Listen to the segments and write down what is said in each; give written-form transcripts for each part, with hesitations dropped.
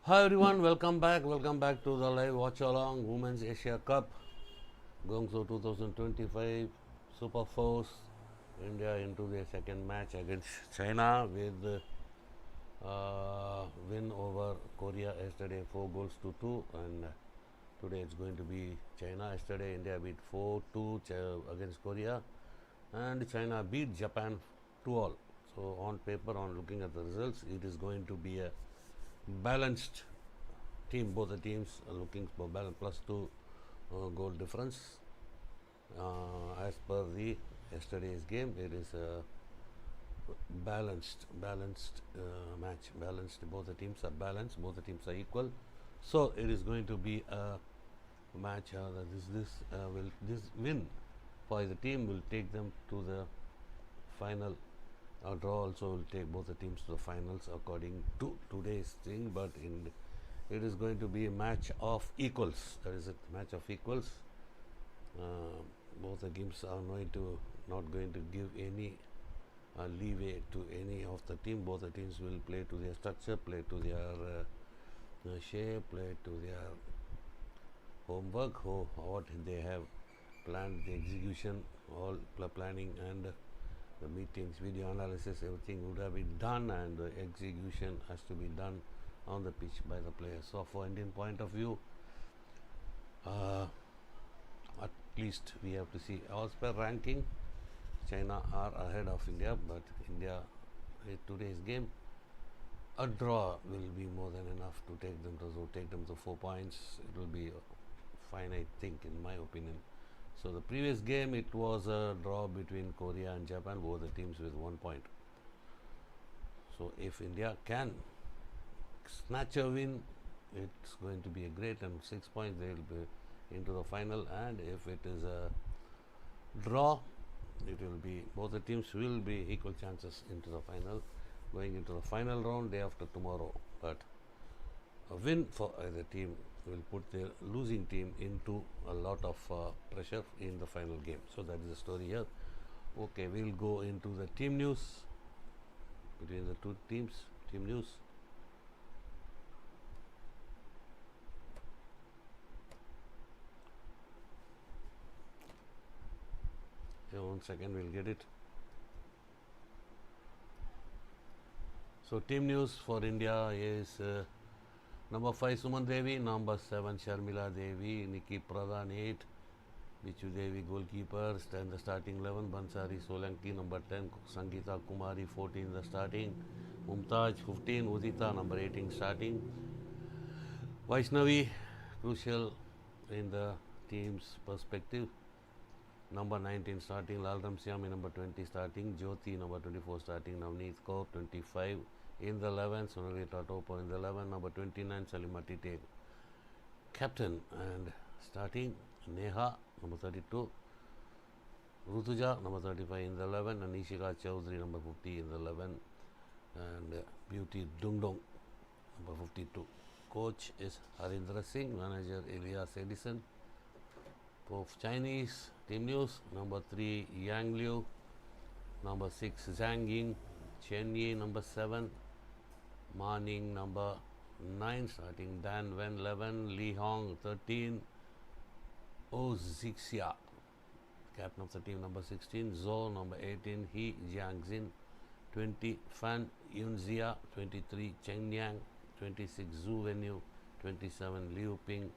Hi everyone, welcome back to the live watch along Women's Asia Cup Guangzhou 2025 Super Force. India into their second match against China with win over Korea yesterday 4 goals to 2, and today it's going to be China. Yesterday India beat 4-2 against Korea, and China beat Japan 2-all. So on paper, on looking at the results, it is going to be a balanced team. Both the teams are looking for balance, +2 goal difference. As per the yesterday's game, it is a balanced match. Balanced. Both the teams are balanced. Both the teams are equal. So it is going to be a match. This win for the team will take them to the final. A draw also will take both the teams to the finals according to today's thing. But it is going to be a match of equals. That is a match of equals. Both the teams are not going to give any leeway to any of the team. Both the teams will play to their structure, play to their shape, play to their homework, what they have planned, the execution, all planning and the meetings, video analysis, everything would have been done, and the execution has to be done on the pitch by the players. So, for Indian point of view, uh, at least we have to see. As per ranking, China are ahead of India, but India in today's game, a draw will be more than enough to take them to 4 points. It will be fine, I think, in my opinion. So the previous game, it was a draw between Korea and Japan, both the teams with 1 point. So if India can snatch a win, it's going to be a great, and 6 points they will be into the final. And if it is a draw, it will be both the teams will be equal chances into the final, going into the final round day after tomorrow. But a win for either team will put the losing team into a lot of pressure in the final game. So that is the story here. Okay, we'll go into the team news between the two teams. Team news. Yeah, 1 second, we'll get it. So team news for India is number 5 Suman Devi, number 7 Sharmila Devi, Nikki Pradhan 8, Bichu Devi goalkeeper, the starting 11, Bansari Solanki number 10, Sangeeta Kumari 14 the starting, Mumtaz 15, Udita number 18 starting, Vaishnavi crucial in the team's perspective, number 19 starting, Lal Ramsyami number 20 starting, Jyoti number 24 starting, Navneet Kaur 25 in the 11, Sonali Tatopo in the 11, number 29 Salima Tite captain and starting, Neha number 32, Rutuja number 35 in the 11, and Ishika Chaudhary number 50 in the 11, and Beauty Dungdong number 52. Coach is Harindra Singh, manager Elias Edison. For Chinese team news, number 3 Yang Liu, number 6 Zhang Ying, Chen Yi number 7, Ma Ning number 9 starting, Dan Wen 11, Li Hong 13, Oh Zixia captain of the team number 16, Zhou number 18, He Jiangxin 20, Fan Yunxia 23, Cheng Yang 26, Zhu Wenyu 27, Liu Ping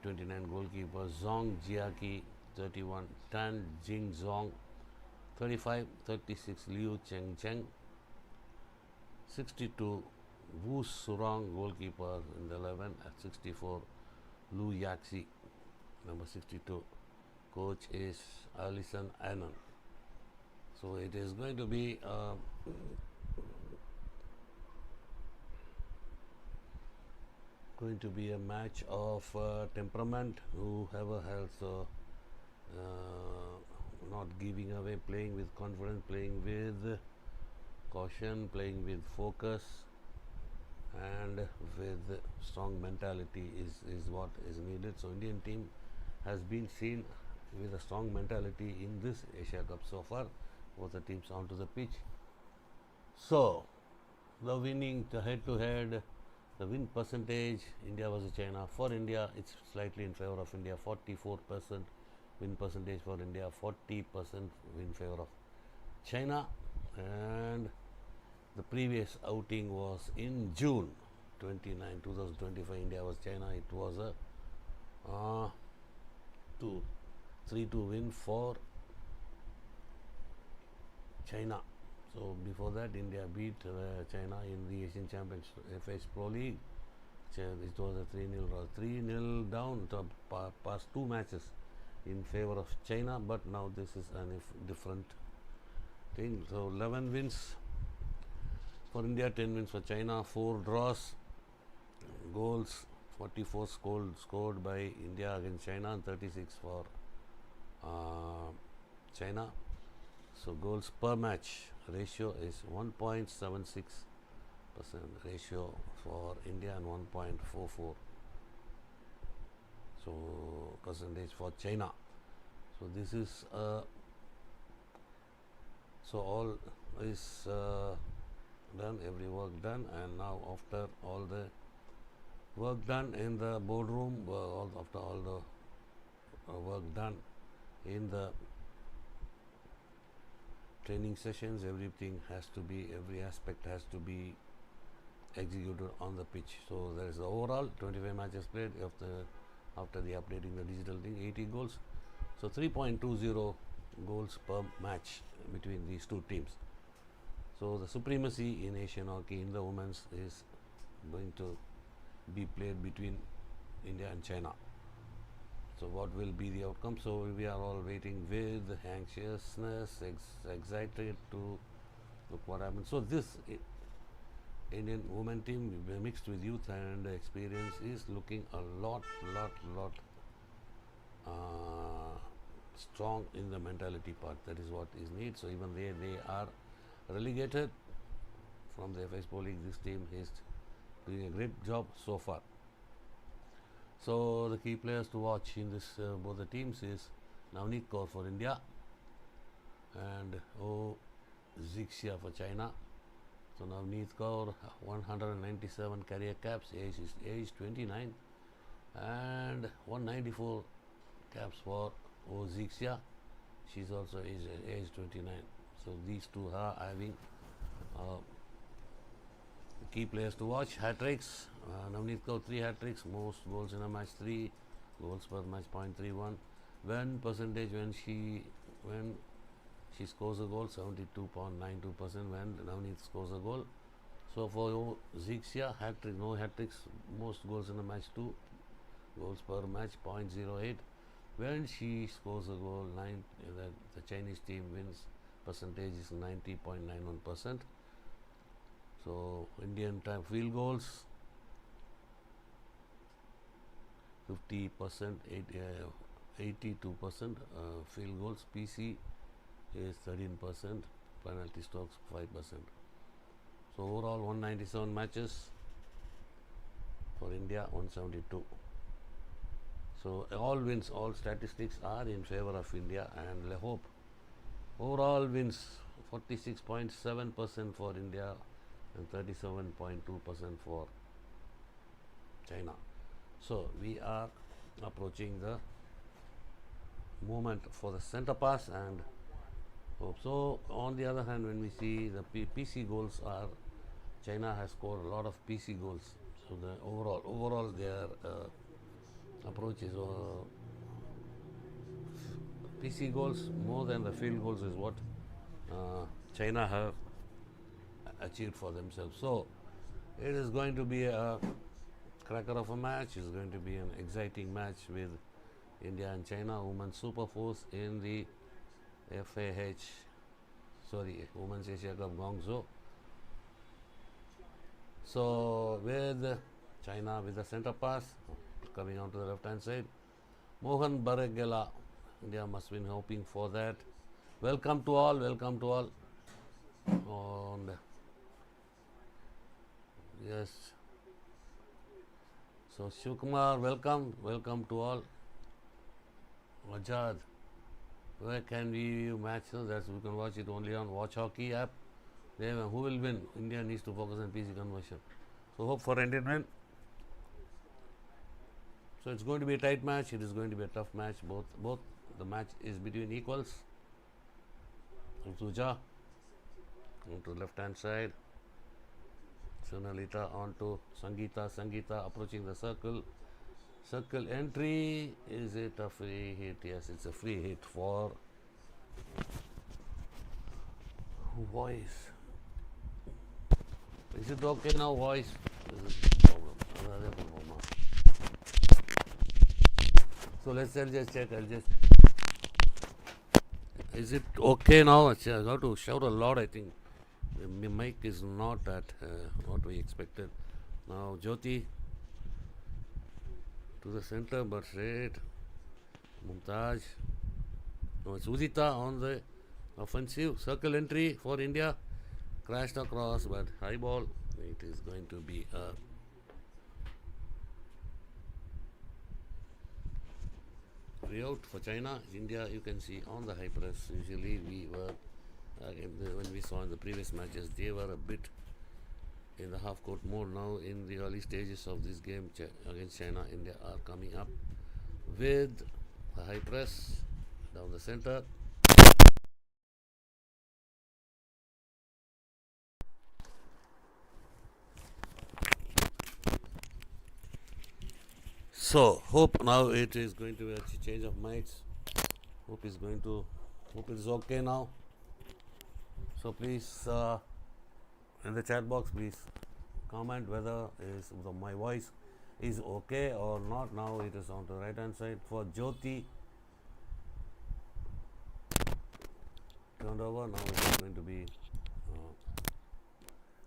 29 goalkeeper, Zhong Jiaqi 31, Tan Jing Zhong 35, 36 Liu Cheng 62 Wu Surong goalkeeper in the 11, at 64 Lu Yaxi number 62. Coach is Alison Annan. So it is going to be a match of temperament. Whoever has not giving away, playing with confidence, playing with caution, playing with focus, and with strong mentality is what is needed. So Indian team has been seen with a strong mentality in this Asia Cup so far. Both the teams onto the pitch. So the winning, the head-to-head The win percentage, India versus China. For India, it's slightly in favor of India. 44% win percentage for India, 40% in favor of China. And the previous outing was in June 29, 2025. India was China. It was a 3-2 win for China. So before that, India beat China in the Asian Champions FS Pro League. It was a 3-0 draw, 3-0 down to past two matches in favor of China, but now this is a different thing. So 11 wins for India, 10 wins for China, 4 draws, goals 44 scored by India against China and 36 for China. So goals per match ratio is 1.76% ratio for India and 1.44 so percentage for China. So this is so all is done, every work done, and now after all the work done in the boardroom, after all the work done in the training sessions, everything has to be, every aspect has to be executed on the pitch. So there is the overall 25 matches played after the updating the digital thing, 80 goals. So 3.20 goals per match between these two teams. So the supremacy in Asian hockey in the women's is going to be played between India and China. So what will be the outcome? So we are all waiting with anxiousness, excited to look what happens. So this Indian women team mixed with youth and experience is looking a lot strong in the mentality part. That is what is needed. So even they are relegated from the FS Pro League. This team is doing a great job so far. So the key players to watch in this both the teams is Navneet Kaur for India and Zixia for China. So Navneet Kaur 197 career caps, age 29, and 194 caps for Zixia. She's also age 29. So these two are having key players to watch. Hat-tricks, Navneet Kaur 3 hat-tricks, most goals in a match, 3 goals per match, 0.31. Win percentage when she scores a goal, 72.92% when Navneet scores a goal. So for Zixia, hat-trick, no hat-tricks, most goals in a match, 2 goals per match, 0.08. When she scores a goal, the Chinese team wins percentage is 90.91%. So Indian time field goals 50%, 82% field goals. PC is 13%, penalty strokes 5%. So overall 197 matches for India, 172. So all wins, all statistics are in favor of India, and I hope overall wins 46.7% for India and 37.2% for China. So we are approaching the moment for the center pass, and so on the other hand, when we see the PC goals are, China has scored a lot of PC goals. So the overall their approach is PC goals more than the field goals is what China have achieved for themselves. So it is going to be a cracker of a match. It's going to be an exciting match with India and China, Women's Super Force in the Women's Asia Cup Guangzhou. So with China with the center pass coming on to the left hand side, Mohan Barekala, India must win, hoping for that. Welcome to all. And yes, so Shivkumar, welcome to all. Ajad, where can we view match? So that's we can watch it only on Watch Hockey app. Who will win? India needs to focus on PC conversion. So hope for Indian win. So it's going to be a tight match. It is going to be a tough match. Both the match is between equals. Rithuja on to left hand side. Sunalita on to Sangeeta. Sangeeta approaching the circle. Circle entry. Is it a free hit? Yes, it's a free hit for Voice. Is it okay now, Voice? This is the problem. Another problem. So I'll just check. Is it okay now? I got to shout a lot, I think. The mic is not at what we expected. Now Jyoti to the center, but straight. Mumtaz. Now it's Udita on the offensive. Circle entry for India. Crashed across, but high ball. It is going to be a free out for China. India, you can see on the high press. Usually we were, when we saw in the previous matches, they were a bit in the half court mode. Now in the early stages of this game against China, India are coming up with a high press down the center. So hope now it is going to be a change of mics. Hope it is okay now. So please in the chat box, please comment whether my voice is okay or not. Now it is on the right hand side for Jyoti. Turned over. Now it is going to be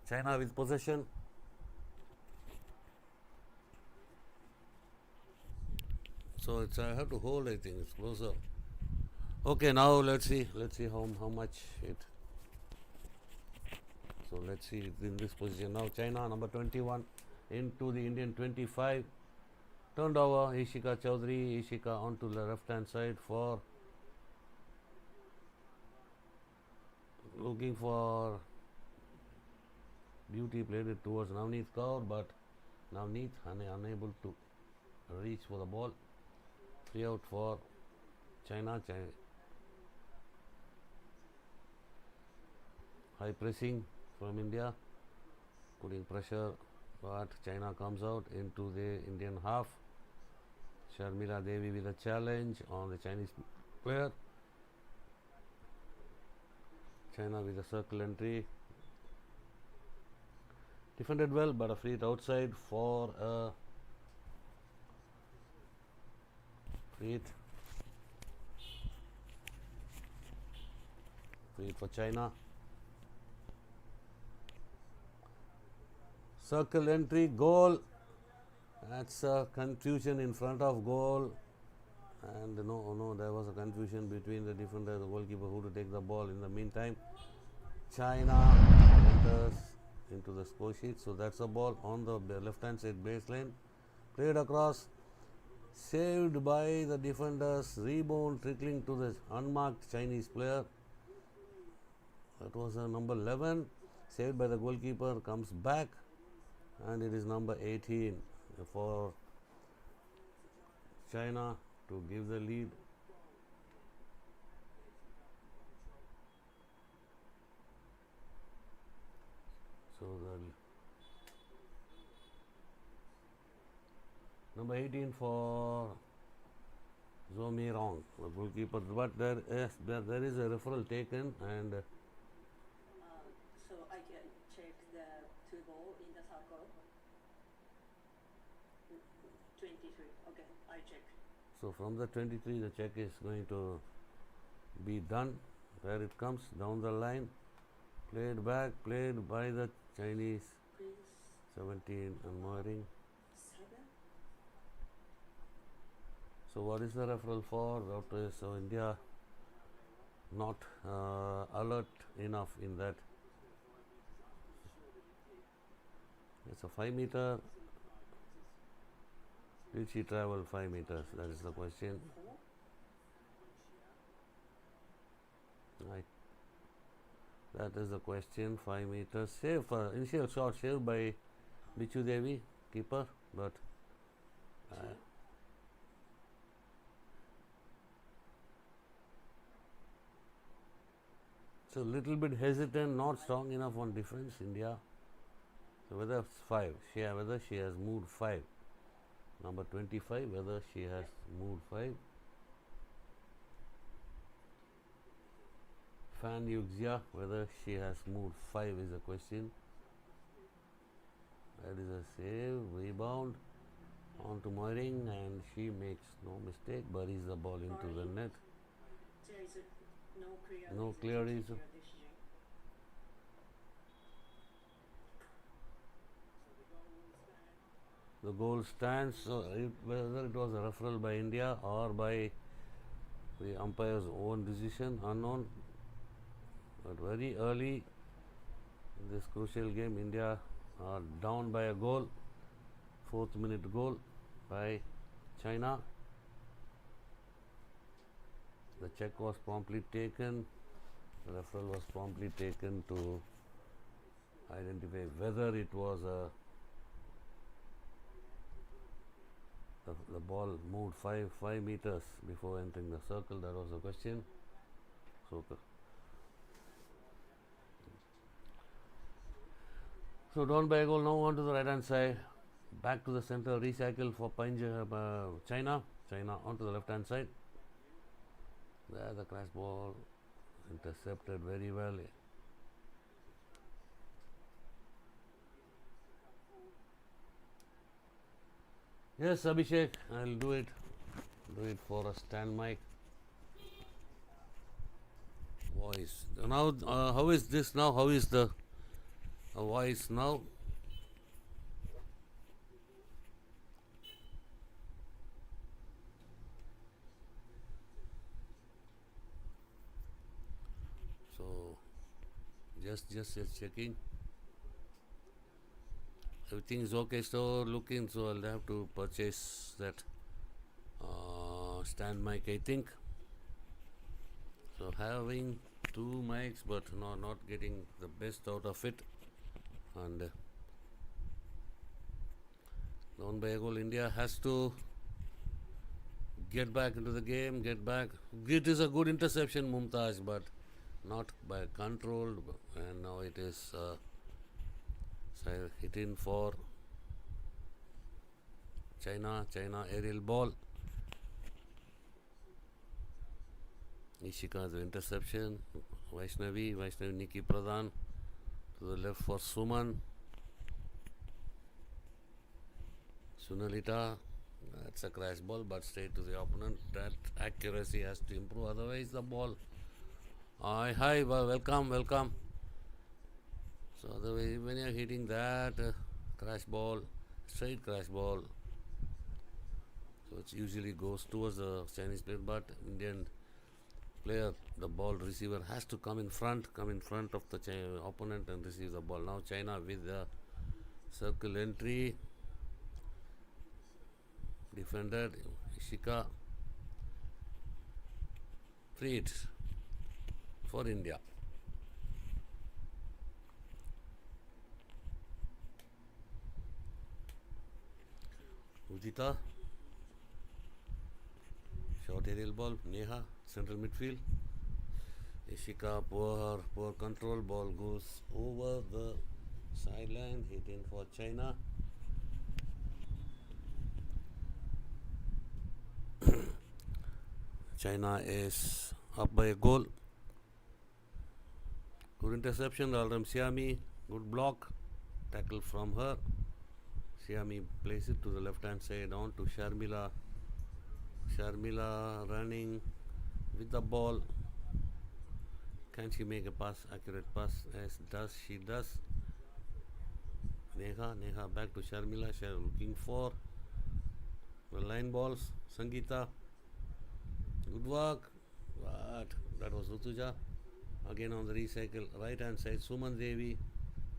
China with possession. So it's I have to hold. I think it's closer. Okay, now let's see how much it. So let's see it in this position now. China number 21 into the Indian 25. Turned over. Ishika Chaudhary. Ishika onto the left hand side for looking for Beauty. Played it towards Navneet Kaur, but Navneet unable to reach for the ball. Free out for China. High pressing from India, putting pressure, but China comes out into the Indian half. Sharmila Devi with a challenge on the Chinese player. China with a circle entry. Defended well, but a free hit outside for a free hit for China. Circle entry, goal. That's a confusion in front of goal. And no, there was a confusion between the defender and the goalkeeper who to take the ball. In the meantime, China enters into the score sheet. So that's a ball on the left hand side baseline. Played across. Saved by the defenders. Rebound trickling to the unmarked Chinese player. That was number 11. Saved by the goalkeeper. Comes back. And it is number 18 for China to give the lead. So the number 18 for Zhou Mirong, the goalkeeper. But there is a referral taken, and so I can check the two ball in the circle. 23. Okay, I check. so from the 23, the check is going to be done. There it comes down the line. Played back, played by the Chinese. Please. 17 unmooring. 7. So what is the referral for? So India not alert enough in that. It's a 5 meter. Did she travel 5 meters? That is the question. Right. That is the question. 5 meters. Save initial shot saved by Bichu Devi, keeper, but so little bit hesitant, not strong enough on defense, India. So whether 5, whether she has moved 5. Number 25, whether she has moved 5. Fan Yuxia, whether she has moved 5 is a question. That is a save, rebound on to Moring, and she makes no mistake, buries the ball into the net. There is no clear No clear reason. decision. The goal stands, so whether it was a referral by India or by the umpire's own decision, unknown. But very early in this crucial game, India are down by a goal, 4th minute goal by China. The check was promptly taken, the referral was promptly taken to identify whether it was the ball moved 5 meters before entering the circle. That was the question. So down by a goal, now on to the right hand side, back to the center, recycle for China. China onto the left hand side. There the crash ball intercepted very well. Yes, Abhishek, I'll do it. Do it for a stand mic. Voice. Now, how is this now? How is the voice now? So, just checking. Everything is okay, so looking, so I'll have to purchase that stand mic, I think. So having 2 mics, but not getting the best out of it. And down by a goal, India has to get back into the game, get back. It is a good interception, Mumtaz, but not by controlled, and now it is hit in for China aerial ball. Ishika's interception. Vaishnavi Nikki Pradhan to the left for Suman. Sunalita, that's a crash ball, but straight to the opponent. That accuracy has to improve, otherwise the ball. Hi, welcome. So otherwise, when you are hitting that crash ball, straight crash ball, so it usually goes towards the Chinese player, but Indian player, the ball receiver, has to come in front of the opponent and receive the ball. Now China with the circle entry, defended Ishika, free hit for India. Udita, short aerial ball. Neha, central midfield. Ishika, poor control. Ball goes over the sideline, hitting for China. China is up by a goal. Good interception, Alram Siami. Good block. Tackle from her. Siami plays it to the left hand side on to Sharmila. Sharmila running with the ball. Can she make a pass, accurate pass? Yes, she does. Neha back to Sharmila. She is looking for the line balls. Sangeeta, good work. But that was Rutuja. Again on the recycle, right hand side, Suman Devi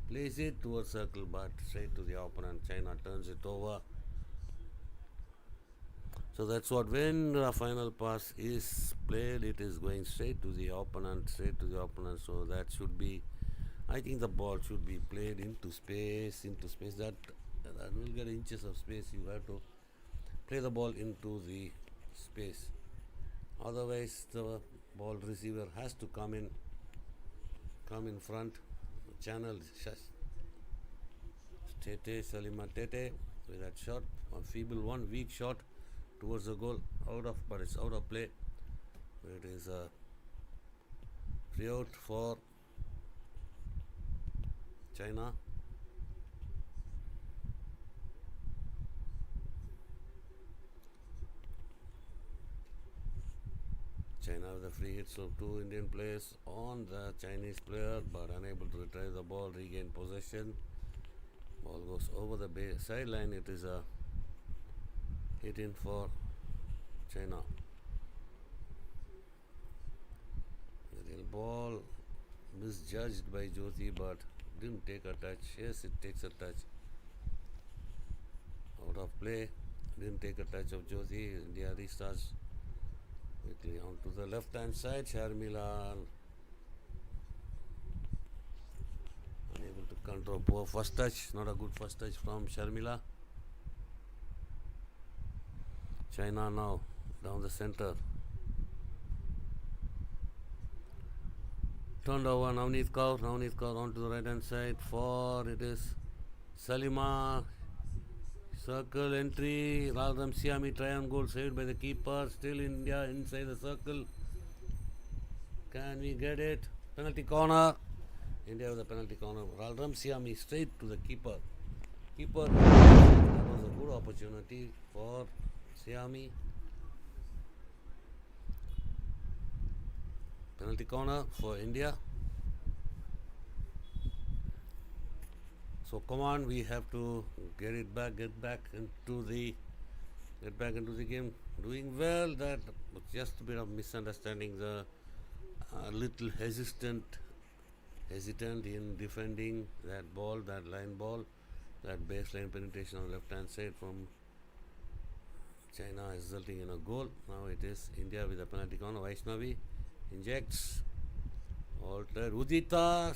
plays it towards circle, but straight to the opponent. China turns it over. So that's what, when the final pass is played, it is going straight to the opponent. So that should be, I think the ball should be played into space. That that will get inches of space. You have to play the ball into the space. Otherwise, the ball receiver has to come in front, channel Tete, Salima Tete with that shot, a feeble one, weak shot towards the goal, but it's out of play. It is a free out for China. China with a free hit, so two Indian players on the Chinese player, but unable to retrieve the ball, regain possession. Ball goes over the sideline. It is a hit in for China. The ball misjudged by Jyoti, but didn't take a touch. Yes, it takes a touch. Out of play, didn't take a touch of Jyoti. India restarts quickly onto the left hand side. Sharmila unable to control. Poor first touch, not a good first touch from Sharmila. China now down the center. Turned over Navneet Kaur onto the right hand side for it is Salima. Circle entry. Ralram Siami try and goal saved by the keeper. Still India inside the circle. Can we get it? Penalty corner. India with the penalty corner. Ralram Siami straight to the keeper. That was a good opportunity for Siami. Penalty corner for India. So come on, we have to get back into the game. Doing well. That was just a bit of misunderstanding. The little hesitant in defending that ball, that line ball, that baseline penetration on the left hand side from China, resulting in a goal. Now it is India with a penalty corner. Vaishnavi injects. Altered. Udita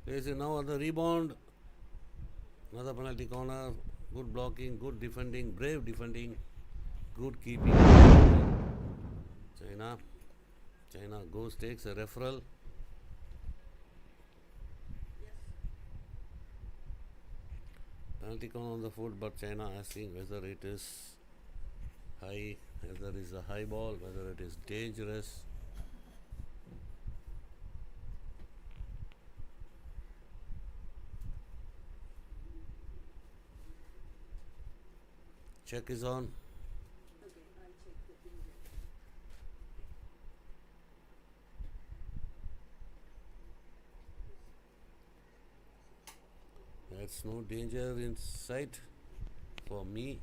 facing now on the rebound. Another penalty corner. Good blocking, good defending, brave defending, good keeping. China takes a referral. Penalty corner on the foot, but China asking whether it is high, whether it is a high ball, whether it is dangerous. Check is on. Okay, I check the finger. That's no danger in sight for me.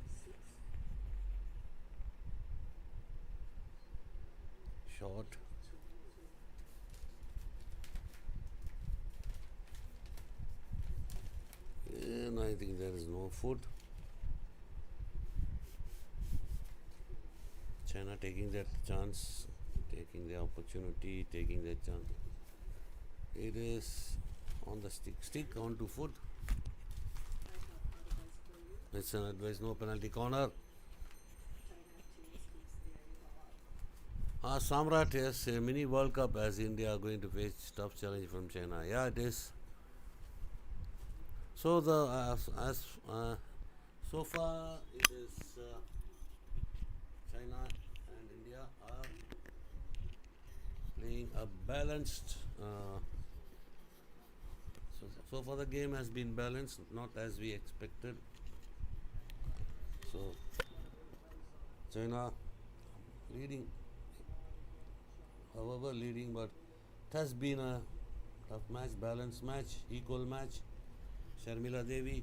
Short. And I think there is no foot. China taking that chance, taking the opportunity, taking the chance. It is on the stick onto foot. I have advice for you. It's an advice, no penalty corner. China team speaks very hard. Samrat, yes, a mini World Cup as India are going to face tough challenge from China. Yeah, it is. So so far it is China and India are playing a balanced. So far the game has been balanced, not as we expected. So China leading, but it has been a tough match, balanced match, equal match. Sharmila Devi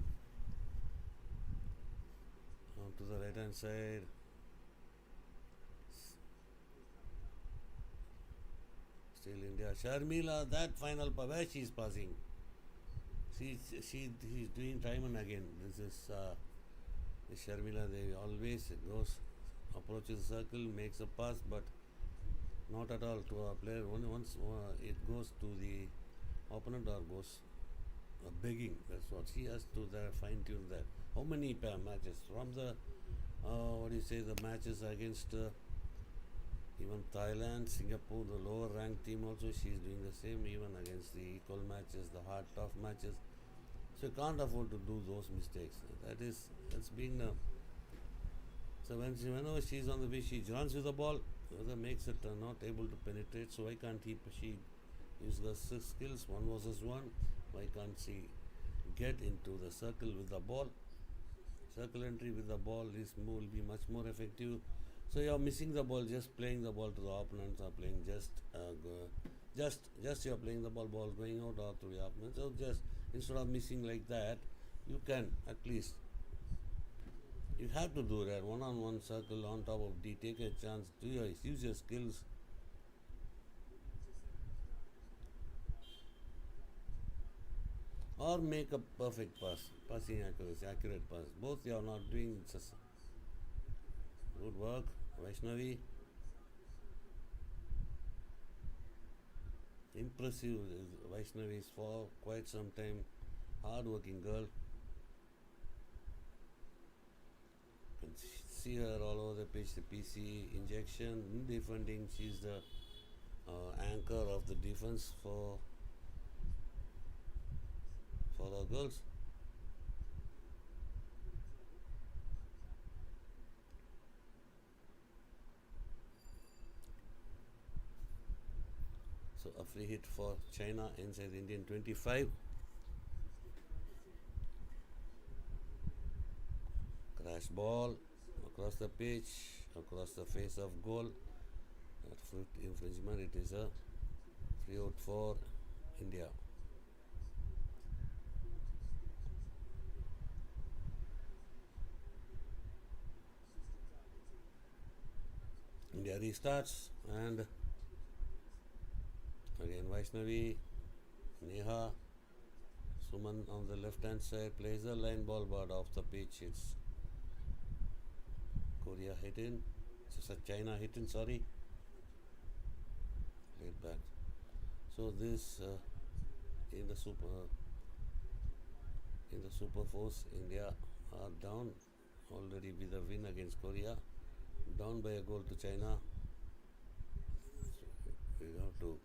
on to the right hand side. Still India. Sharmila, that final where she is passing. She's doing time and again. This is Sharmila Devi. Always approaches the circle, makes a pass, but not at all to a player. Once it goes to the opponent or goes begging. That's what she has to there fine tune that. How many matches from the what do you say, the matches against even Thailand, Singapore, the lower ranked team also she's doing the same, even against the equal matches, the hard tough matches. So you can't afford to do those mistakes. That's been so whenever she's on the pitch, she runs with the ball, whether makes it not able to penetrate. So why can't she use the skills 1 versus 1? Why can't she get into the circle with the ball? Circle entry with the ball will be much more effective. So you're missing the ball, just playing the ball to the opponents, or playing just you're playing the ball going out or to the opponents. So just instead of missing like that, you can at least. You have to do that one-on-one circle on top of D. Take a chance. Use your skills. Or make a perfect pass, passing accuracy, accurate pass. Both you are not doing. It's just good work, Vaishnavi. Impressive. Vaishnavi is for quite some time. Hard-working girl. You can see her all over the pitch. The PC injection in defending. She's the anchor of the defense for our girls. So a free hit for China inside the Indian 25. Crash ball across the pitch, across the face of goal. That foot infringement. It is a free out for India. India restarts, and again Vaishnavi, Neha, Suman on the left hand side plays a line ball, but off the pitch it's Korea hitting. It's a China hitting, sorry. Played back. So this in the Super Force, India are down already with a win against Korea. Down by a goal to China. So we have to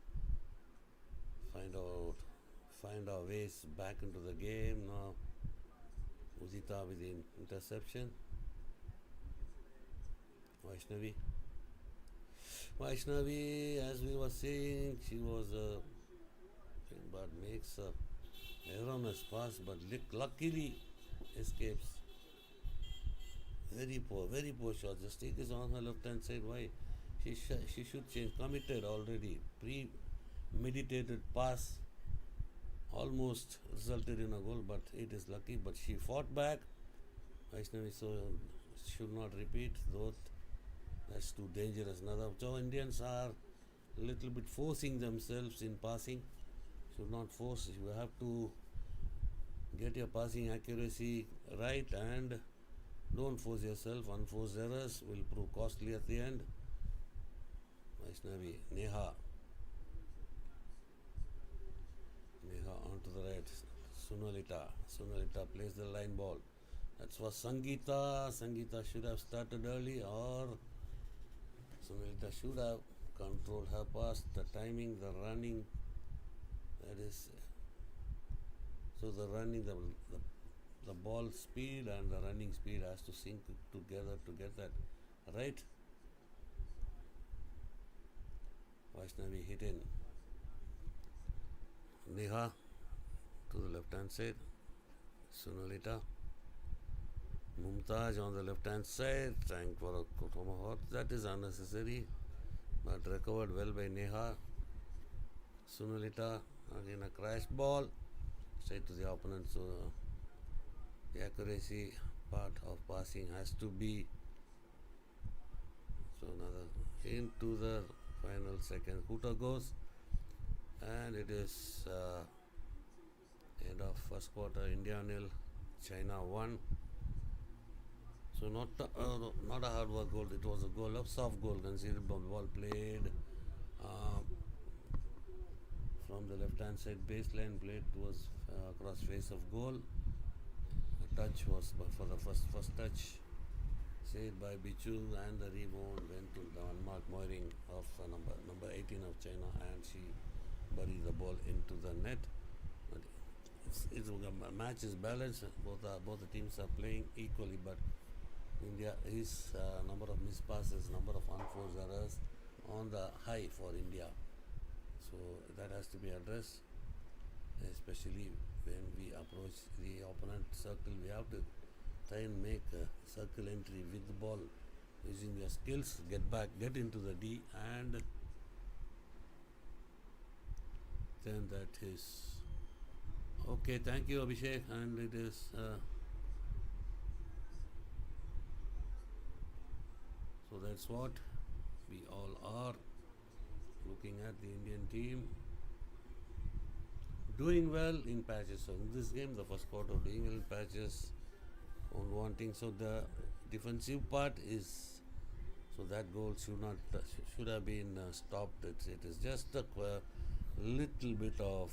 find our ways back into the game now. Udita with the interception. Vaishnavi, as we were saying, she was but makes a erroneous pass, but luckily escapes. Very poor shot. Just take this on her left hand side. Why? She should change. Committed already. Premeditated pass. Almost resulted in a goal, but it is lucky. But she fought back. Vaishnavi should not repeat. Though that's too dangerous. So Indians are a little bit forcing themselves in passing. Should not force. You have to get your passing accuracy right and don't force yourself. Unforced errors will prove costly at the end. Vaishnavi, Neha onto the right. Sunalita plays the line ball. That's for Sangeeta. Sangeeta should have started early, or Sunalita should have controlled her pass, the timing, the running. That is, so the running, the ball speed and the running speed has to sync together to get that right. Vaishnavi hit in. Neha to the left hand side. Sunalita. Mumtaz on the left hand side, trying for a tomahawk. That is unnecessary, but recovered well by Neha. Sunalita, again a crash ball straight to the opponent. So the accuracy part of passing has to be. So another into the final second. Hooter goes, and it is end of first quarter. India 0, China 1. So not a hard work goal. It was a goal of soft goal. Considered ball played from the left hand side baseline, played towards across face of goal. The touch was for the first touch saved by Bichu, and the rebound went to the unmarked Moiring of number 18 of China, and she buried the ball into the net. But the match is balanced. Both the teams are playing equally, but India is number of missed passes, number of unforced errors on the high for India. So that has to be addressed, especially when we approach the opponent circle. We have to try and make a circle entry with the ball using your skills, get into the D, and then that is okay. Thank you, Abhishek. And it is so that's what we all are looking at. The Indian team doing well in patches. So in this game, the first quarter, doing well in patches, on wanting. So the defensive part is, so that goal should have been stopped. It is just a little bit of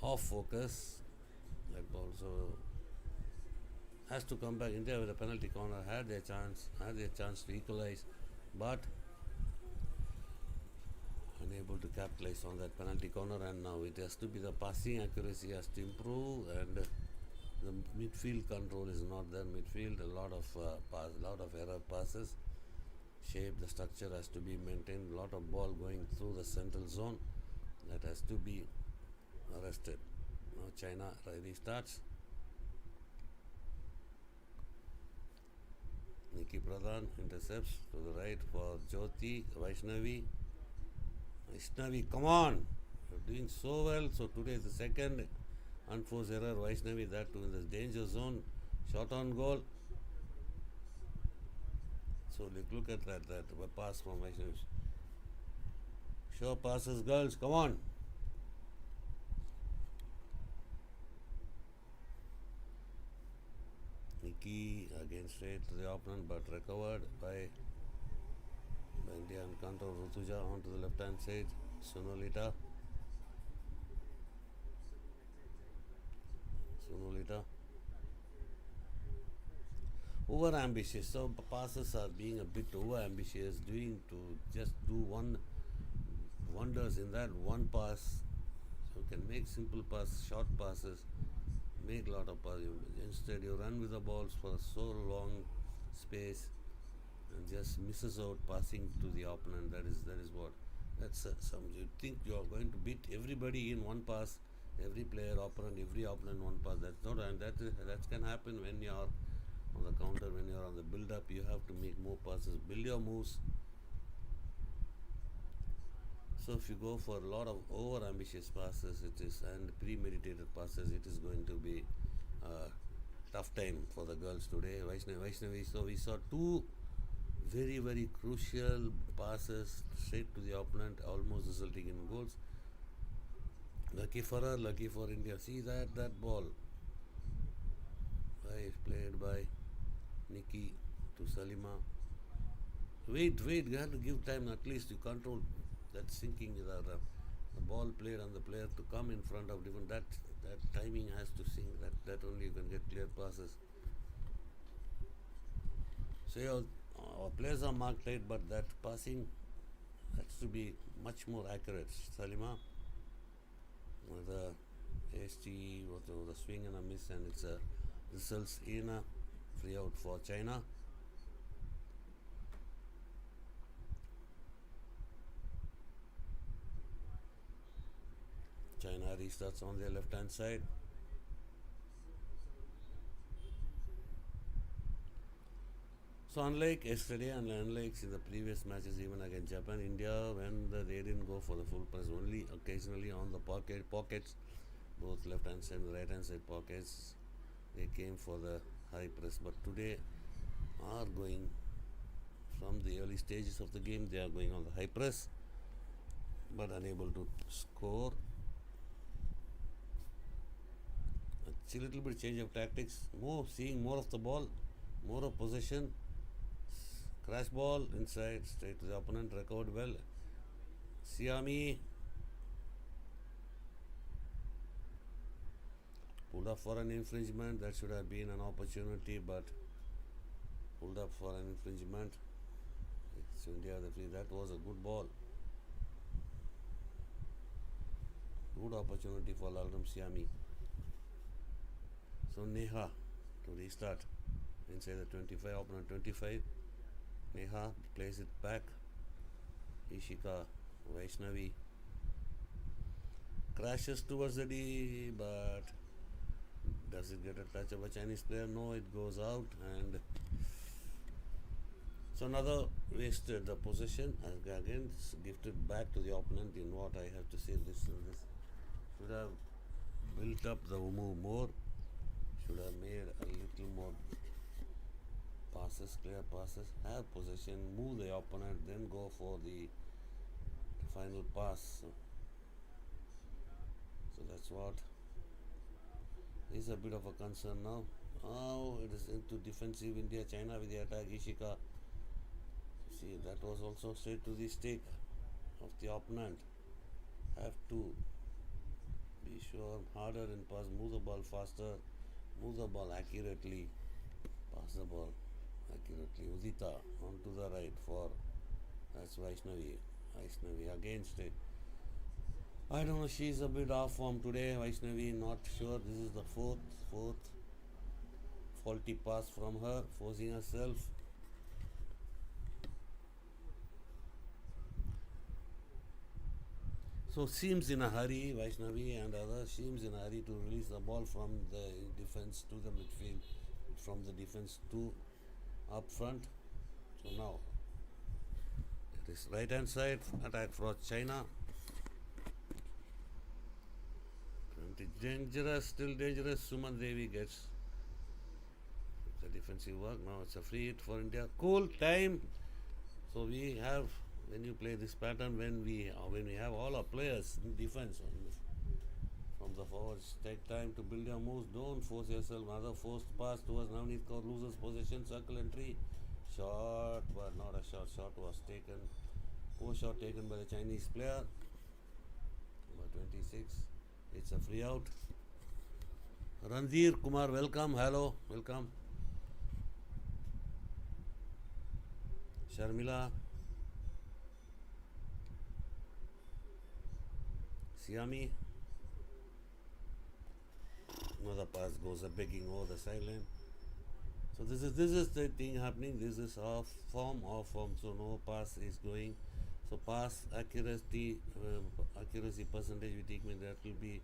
off focus. That also has to come back. India with a penalty corner had their chance to equalize, but unable to capitalize on that penalty corner. And now it has to be, the passing accuracy has to improve, and the midfield control is not there. Midfield, a lot of error passes. Shape, the structure has to be maintained. A lot of ball going through the central zone, that has to be arrested. Now China restarts. Nikki Pradhan intercepts to the right for Jyoti. Vaishnavi, come on! You're doing so well. So today is the second unforced error. Vaishnavi, that too in the danger zone. Shot on goal. So look at that pass from Vaishnavi. Sure passes, girls. Come on. Nikki again straight to the opponent, but recovered by India and control. Rutuja onto the left hand side. Sunolita. Over ambitious. So passes are being a bit over ambitious, just do wonders in that one pass. So you can make simple passes, short passes, make a lot of passes. Instead you run with the balls for so long space and just misses out passing to the opponent. That is what. You think you are going to beat everybody in one pass, every opponent one pass. That's not, and that can happen when you are on the counter. When you are on the build up, you have to make more passes, build your moves. So if you go for a lot of over ambitious passes, and premeditated passes, it is going to be tough time for the girls today. Vaishnavi. So we saw two very, very crucial passes straight to the opponent, almost resulting in goals. Lucky for her, lucky for India. See that ball. Played by Nikki to Salima. Wait, you have to give time at least to control that sinking. The ball played on the player to come in front of different. That timing has to sink. That only you can get clear passes. So our players are marked right, but that passing has to be much more accurate. Salima, the hasty, the swing and a miss, and it's results in a free out for China. China restarts on their left hand side. So unlike yesterday and unlike in the previous matches, even against Japan, India, when they didn't go for the full press, only occasionally on the pockets, both left hand side and right hand side pockets, they came for the high press. But today are going from the early stages of the game, they are going on the high press, but unable to score. A little bit change of tactics, seeing more of the ball, more of possession. Crash ball inside, straight to the opponent, recovered well. Siami. pulled up for an infringement. That should have been an opportunity, but pulled up for an infringement. It's India the free. That was a good ball. Good opportunity for Lalram Siami. So Neha to restart inside the 25, opponent 25. Neha plays it back. Ishika Vaishnavi crashes towards the D, but does it get a touch of a Chinese player? No, it goes out, and so another wasted the possession. Again, it's gifted back to the opponent. In what I have to say, this should have built up the move more. Should have made a little more passes, clear passes, have possession, move the opponent, then go for the final pass. So that's what is a bit of a concern now. Now it is into defensive India, China with the attack. Ishika, see, that was also straight to the stick of the opponent. Have to be sure, harder in pass, move the ball faster, move the ball accurately, pass the ball accurately. Udita onto the right for, that's Vaishnavi. Vaishnavi against it. I don't know, she's a bit off form today. Vaishnavi, not sure. This is the fourth faulty pass from her, forcing herself. So seems in a hurry, Vaishnavi and others seems in a hurry to release the ball from the defense to the midfield, from the defense to up front. So now it is right hand side attack for China. Dangerous, still dangerous. Suman Devi gets the defensive work. Now it's a free hit for India. Cool time. So we have, when you play this pattern, when we have all our players in defense from the forwards, take time to build your moves. Don't force yourself. Another forced pass towards Navneet Kaur, loses possession, circle entry, shot, but not a shot. Shot was taken. Poor shot taken by the Chinese player. Number 26. It's a free out. Randhir Kumar, welcome. Hello, welcome. Sharmila. Siami. Another pass goes a begging over the sideline. So this is the thing happening. This is off form. So no pass is going. So pass accuracy percentage we take, that will be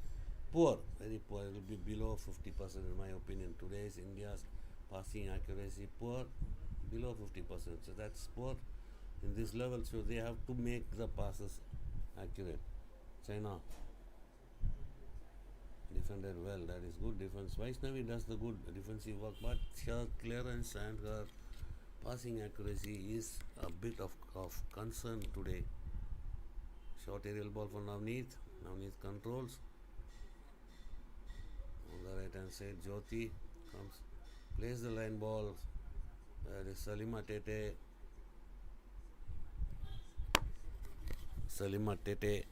poor, very poor. It will be below 50% in my opinion. Today's India's passing accuracy poor, below 50%. So that's poor in this level. So they have to make the passes accurate. China defended well. That is good defense. Vaishnavi does the good defensive work, but her clearance and her passing accuracy is a bit of concern today. Short aerial ball for Navneet. Navneet controls. On the right hand side, Jyoti comes, plays the line ball. There is Salima Tete. Salima Tete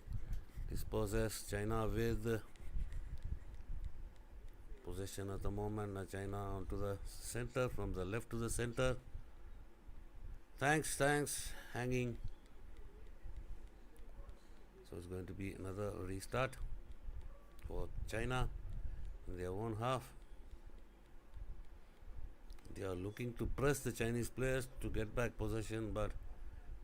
disposes China with possession at the moment. China onto the center, from the left to the center. Thanks, hanging. So it's going to be another restart for China in their own half. They are looking to press the Chinese players to get back possession, but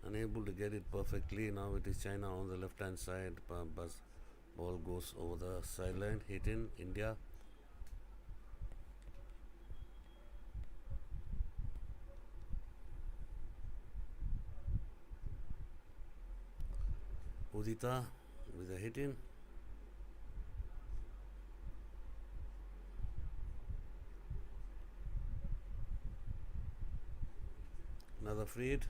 unable to get it perfectly. Now it is China on the left hand side. Ball goes over the sideline, hit in India. Udita with a hit in. Another free hit.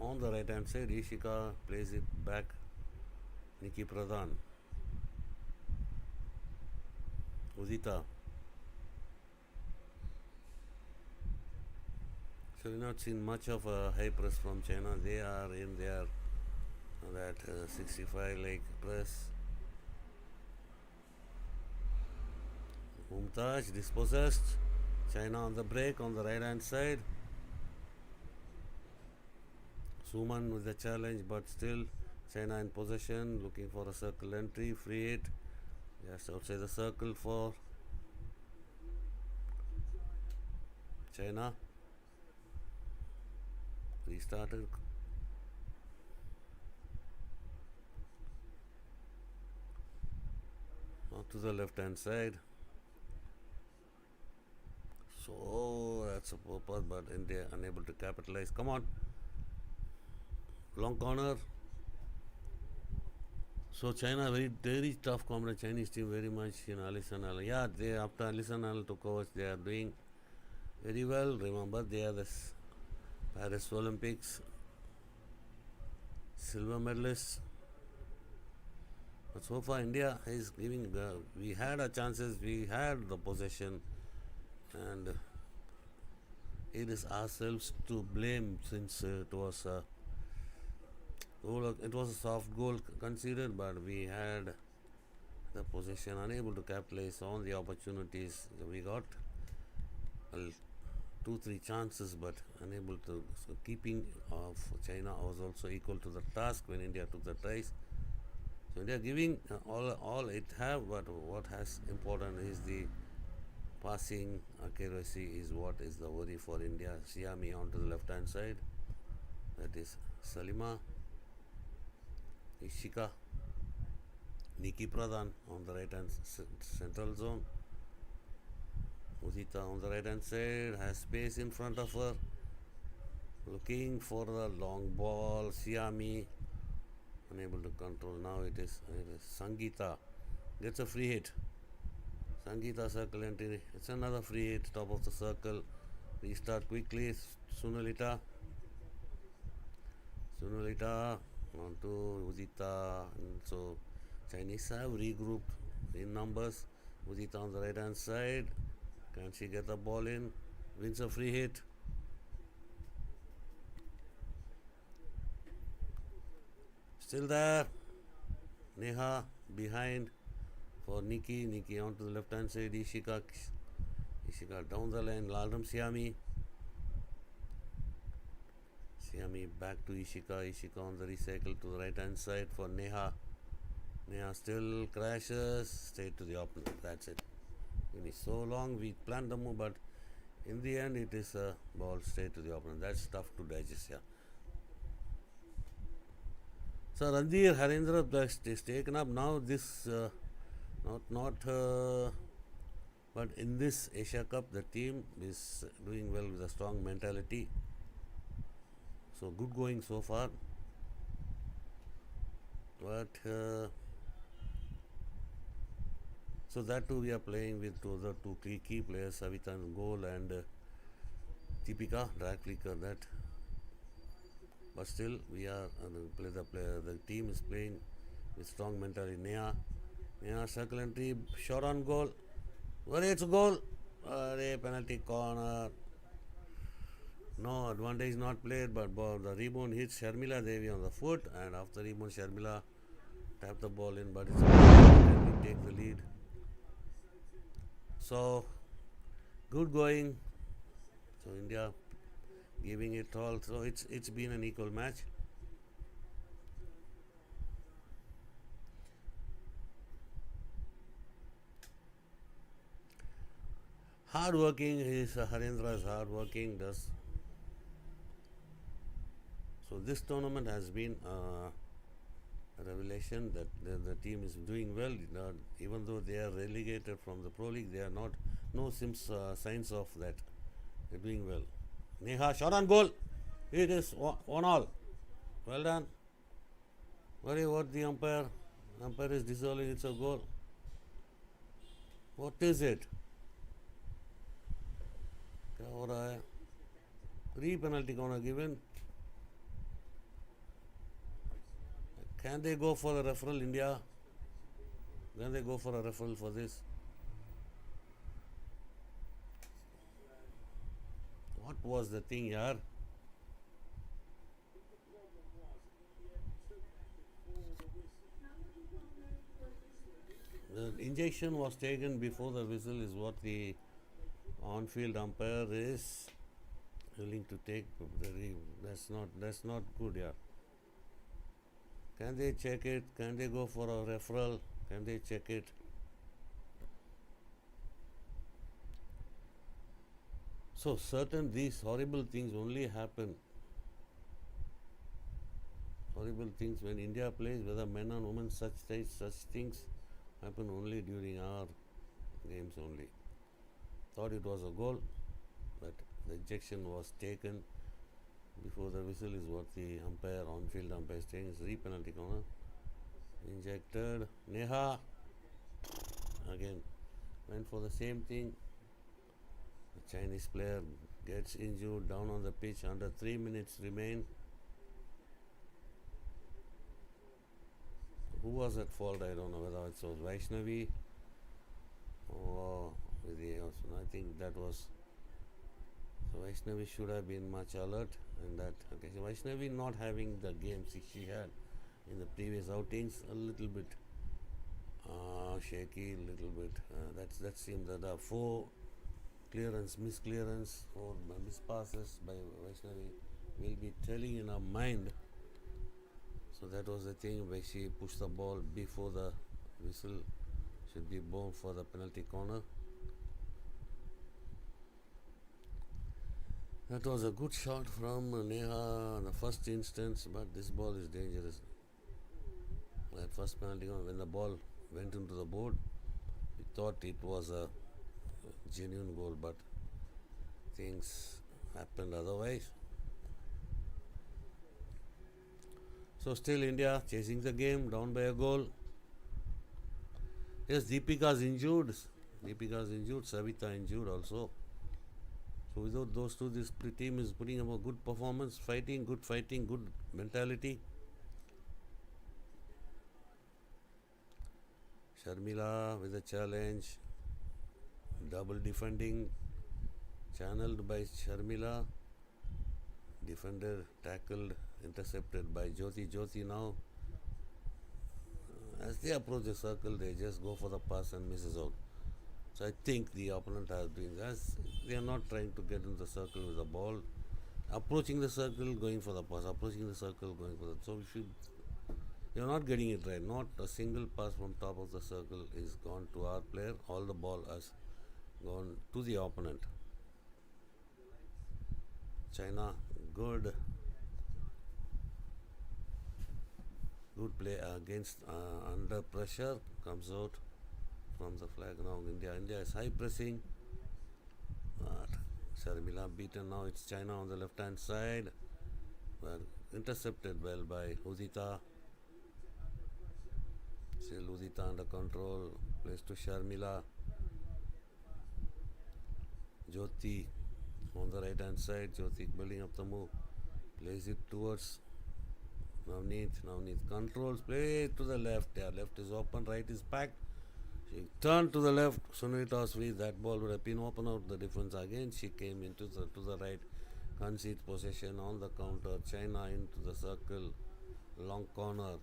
On the right hand side, Ishika plays it back. Nikki Pradhan. Udita. So we've not seen much of a high press from China. They are in their that 65 leg press. Mumtaz dispossessed. China on the break on the right hand side. Suman with the challenge, but still China in possession, looking for a circle entry, free hit. Just outside the circle for China. Restarted. Now to the left hand side. So that's a purpose, but India unable to capitalize. Come on. Long corner. So China very tough combat. Chinese team very much Alisson Al. Yeah, they after Alisson Al took over, they are doing very well. Remember, they are the Paris Olympics silver medalists. But so far, India is giving. We had our chances. We had the possession, and it is ourselves to blame since it was a soft goal conceded, but we had the possession, unable to capitalize on the opportunities. We got 2-3 chances, but unable to. So keeping of China was also equal to the task when India took the tries. So India giving all it have, but what has important is the passing accuracy is what is the worry for India. Siami onto the left hand side, that is Salima, Ishika, Nikki Pradhan on the right hand central zone. Udita on the right hand side has space in front of her, looking for the long ball. Siami unable to control. Now it is Sangeeta gets a free hit. Sangeeta circle entry. It's another free hit, top of the circle. Restart quickly. Sunalita on to Udita. And so Chinese have regrouped in numbers. Udita on the right hand side. Can she get the ball in? Wins a free hit. Still there. Neha behind for Nikki. Nikki onto the left hand side. Ishika down the lane. Lalram Siami back to Ishika on the recycle to the right hand side for Neha still crashes straight to the opponent. That's it. Finish. So long we planned the move, but in the end it is a ball straight to the opponent. That's tough to digest here. So Randhir Harendra is taken up now. This but in this Asia Cup the team is doing well with a strong mentality. So good going so far. But so that too we are playing with two key players, Savita in goal and Deepika drag flicker that. But still we are the team is playing with strong mentality. Neha circle entry, shot on goal. Well, it's a goal. Penalty corner. No advantage not played, but the rebound hits Sharmila Devi on the foot, and after rebound Sharmila tapped the ball in, but it's we take the lead. So good going. So India giving it all. So it's been an equal match. Hard working. Harendra is hard working. So this tournament has been a revelation that the team is doing well. Even though they are relegated from the Pro League, they are not. No signs of that. They're doing well. Neha shot on goal. It is 1-1. Well done. Worry what the umpire. Umpire is dissolving. It's a goal. What is it? क्या हो रहा है? 3 penalty corner given. Can they go for a referral, India? Can they go for a referral for this? What was the thing, yaar? The injection was taken before the whistle is what the on-field umpire is willing to take. That's not good, yeah. Can they check it? Can they go for a referral? Can they check it? So certain these horrible things only happen. Horrible things when India plays, whether men and women, such things happen only during our games only. Thought it was a goal, but the ejection was taken before the whistle is what the umpire, on-field umpire is saying. It's penalty corner. Injected. Neha again went for the same thing. The Chinese player gets injured down on the pitch. Under 3 minutes remain. Who was at fault? I don't know whether it was Vaishnavi or I think that was. So Vaishnavi should have been much alert in that occasion. Vaishnavi not having the games she had in the previous outings, a little bit shaky, little bit. That seemed that the 4 misclearance, 4 mispasses by Vaishnavi will be telling in her mind. So that was the thing where she pushed the ball before the whistle should be blown for the penalty corner. That was a good shot from Neha in the first instance, but this ball is dangerous. That first penalty corner, when the ball went into the board, we thought it was a genuine goal, but things happened otherwise. So still India chasing the game, down by a goal. Yes, Deepika's injured. Savita injured also. So without those two, this team is putting up a good performance, good fighting, good mentality. Sharmila with a challenge, double defending, channeled by Sharmila. Defender tackled, intercepted by Jyoti. Jyoti now, as they approach the circle, they just go for the pass and misses out. So I think the opponent are doing that. They are not trying to get into the circle with the ball, approaching the circle, going for the pass, approaching the circle, going for the. So you are not getting it right. Not a single pass from top of the circle is gone to our player. All the ball has gone to the opponent. China, good play against under pressure, comes out from the flag. Now India is high pressing, but Sharmila beaten. Now it's China on the left hand side, well intercepted well by Udita. Still Udita under control, plays to Sharmila. Jyoti on the right hand side, Jyoti building up the move, plays it towards Navneet controls, play to the left. Yeah, left is open, right is packed. She turned to the left. Sunita was free. That ball would have been open out the difference again. She came into to the right, concedes possession on the counter. China into the circle, long corner.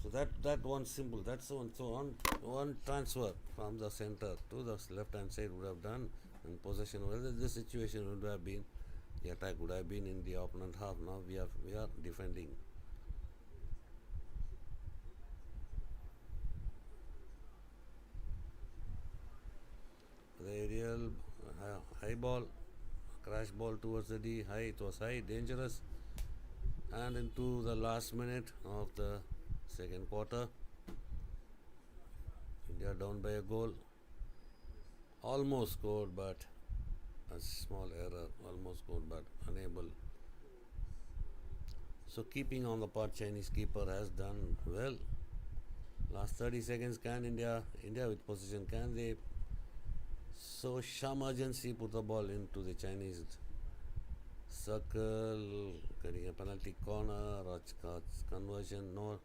So that one simple. That's one. So one transfer from the center to the left hand side would have done, and possession. Whether this situation would have been. The attack would have been in the opponent half. Now we are defending. The aerial high ball, crash ball towards the D. High, it was high, dangerous. And into the last minute of the second quarter, India down by a goal. Almost scored, but a small error, almost scored but unable. So keeping on the part, Chinese keeper has done well. Last 30 seconds, can India with possession, can they? So Shamajansi put the ball into the Chinese circle, getting a penalty corner or conversion. No,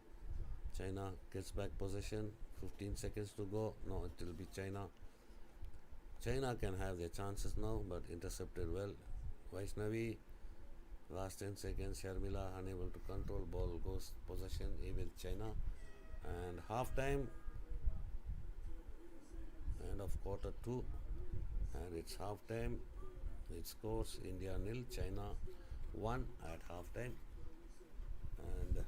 China gets back possession. 15 seconds to go. No, it will be China. China can have their chances now, but intercepted well. Vaishnavi, last 10 seconds, Sharmila unable to control, ball goes possession with China. and half time and of quarter 2, and it's half time. It scores India nil, China 1 at half time. And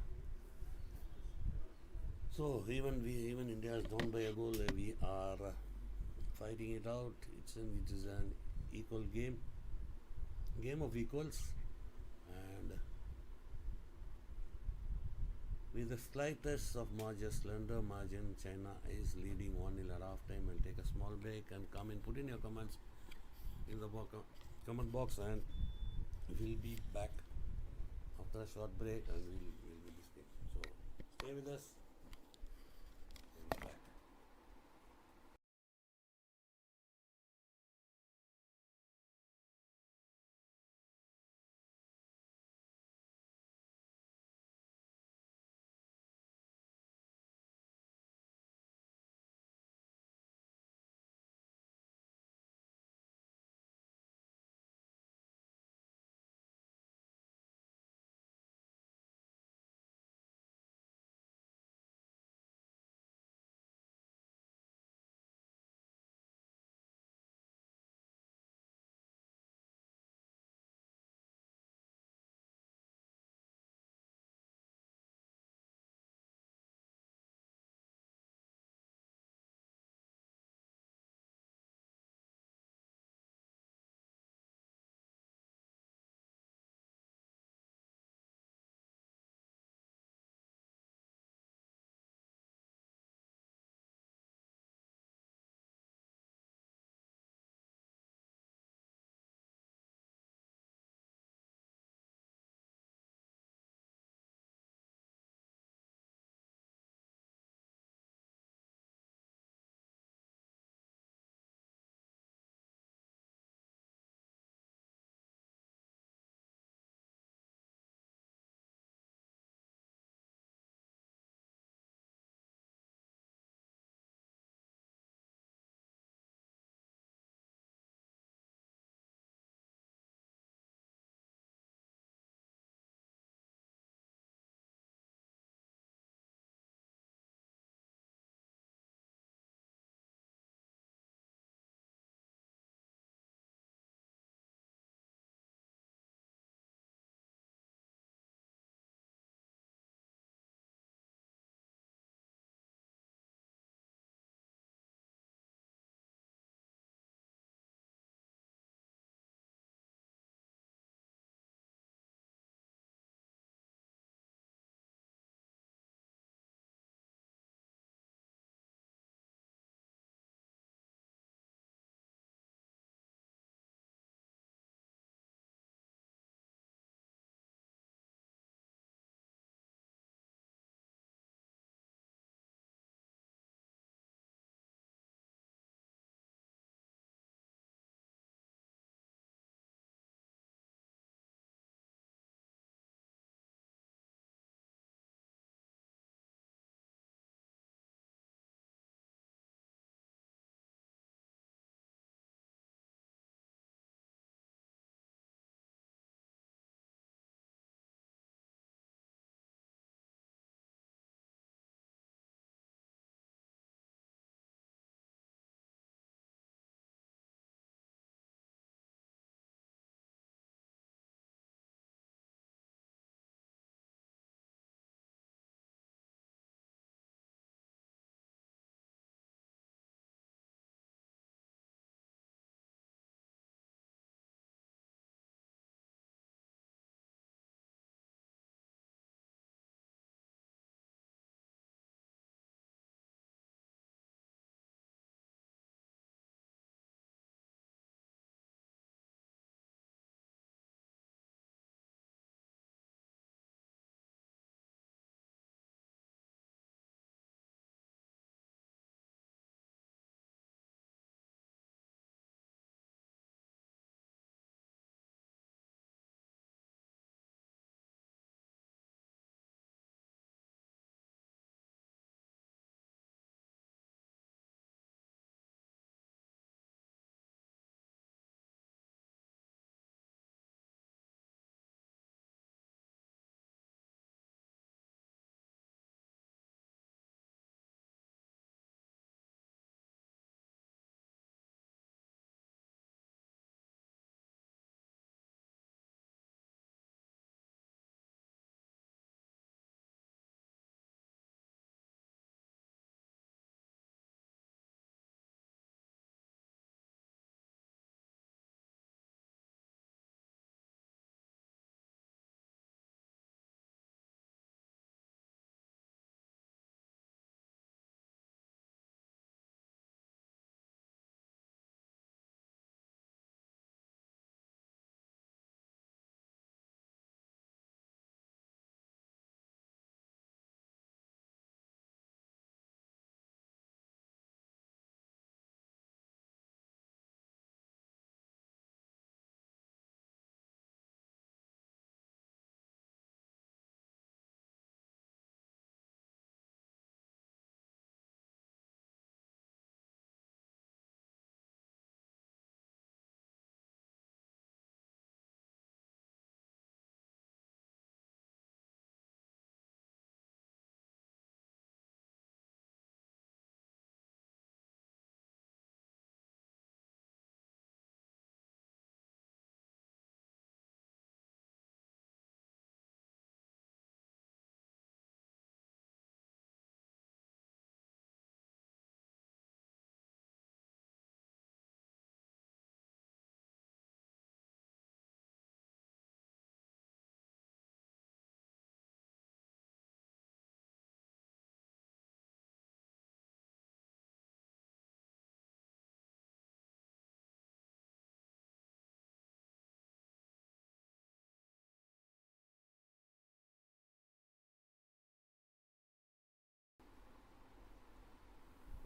so even India is down by a goal, we are fighting it out. It is an equal game of equals, and with the slightest of margin, slender margin, China is leading 1-0 at half time. I'll take a small break and come and put in your comments in the comment box, and we'll be back after a short break, and we'll be listening. So stay with us.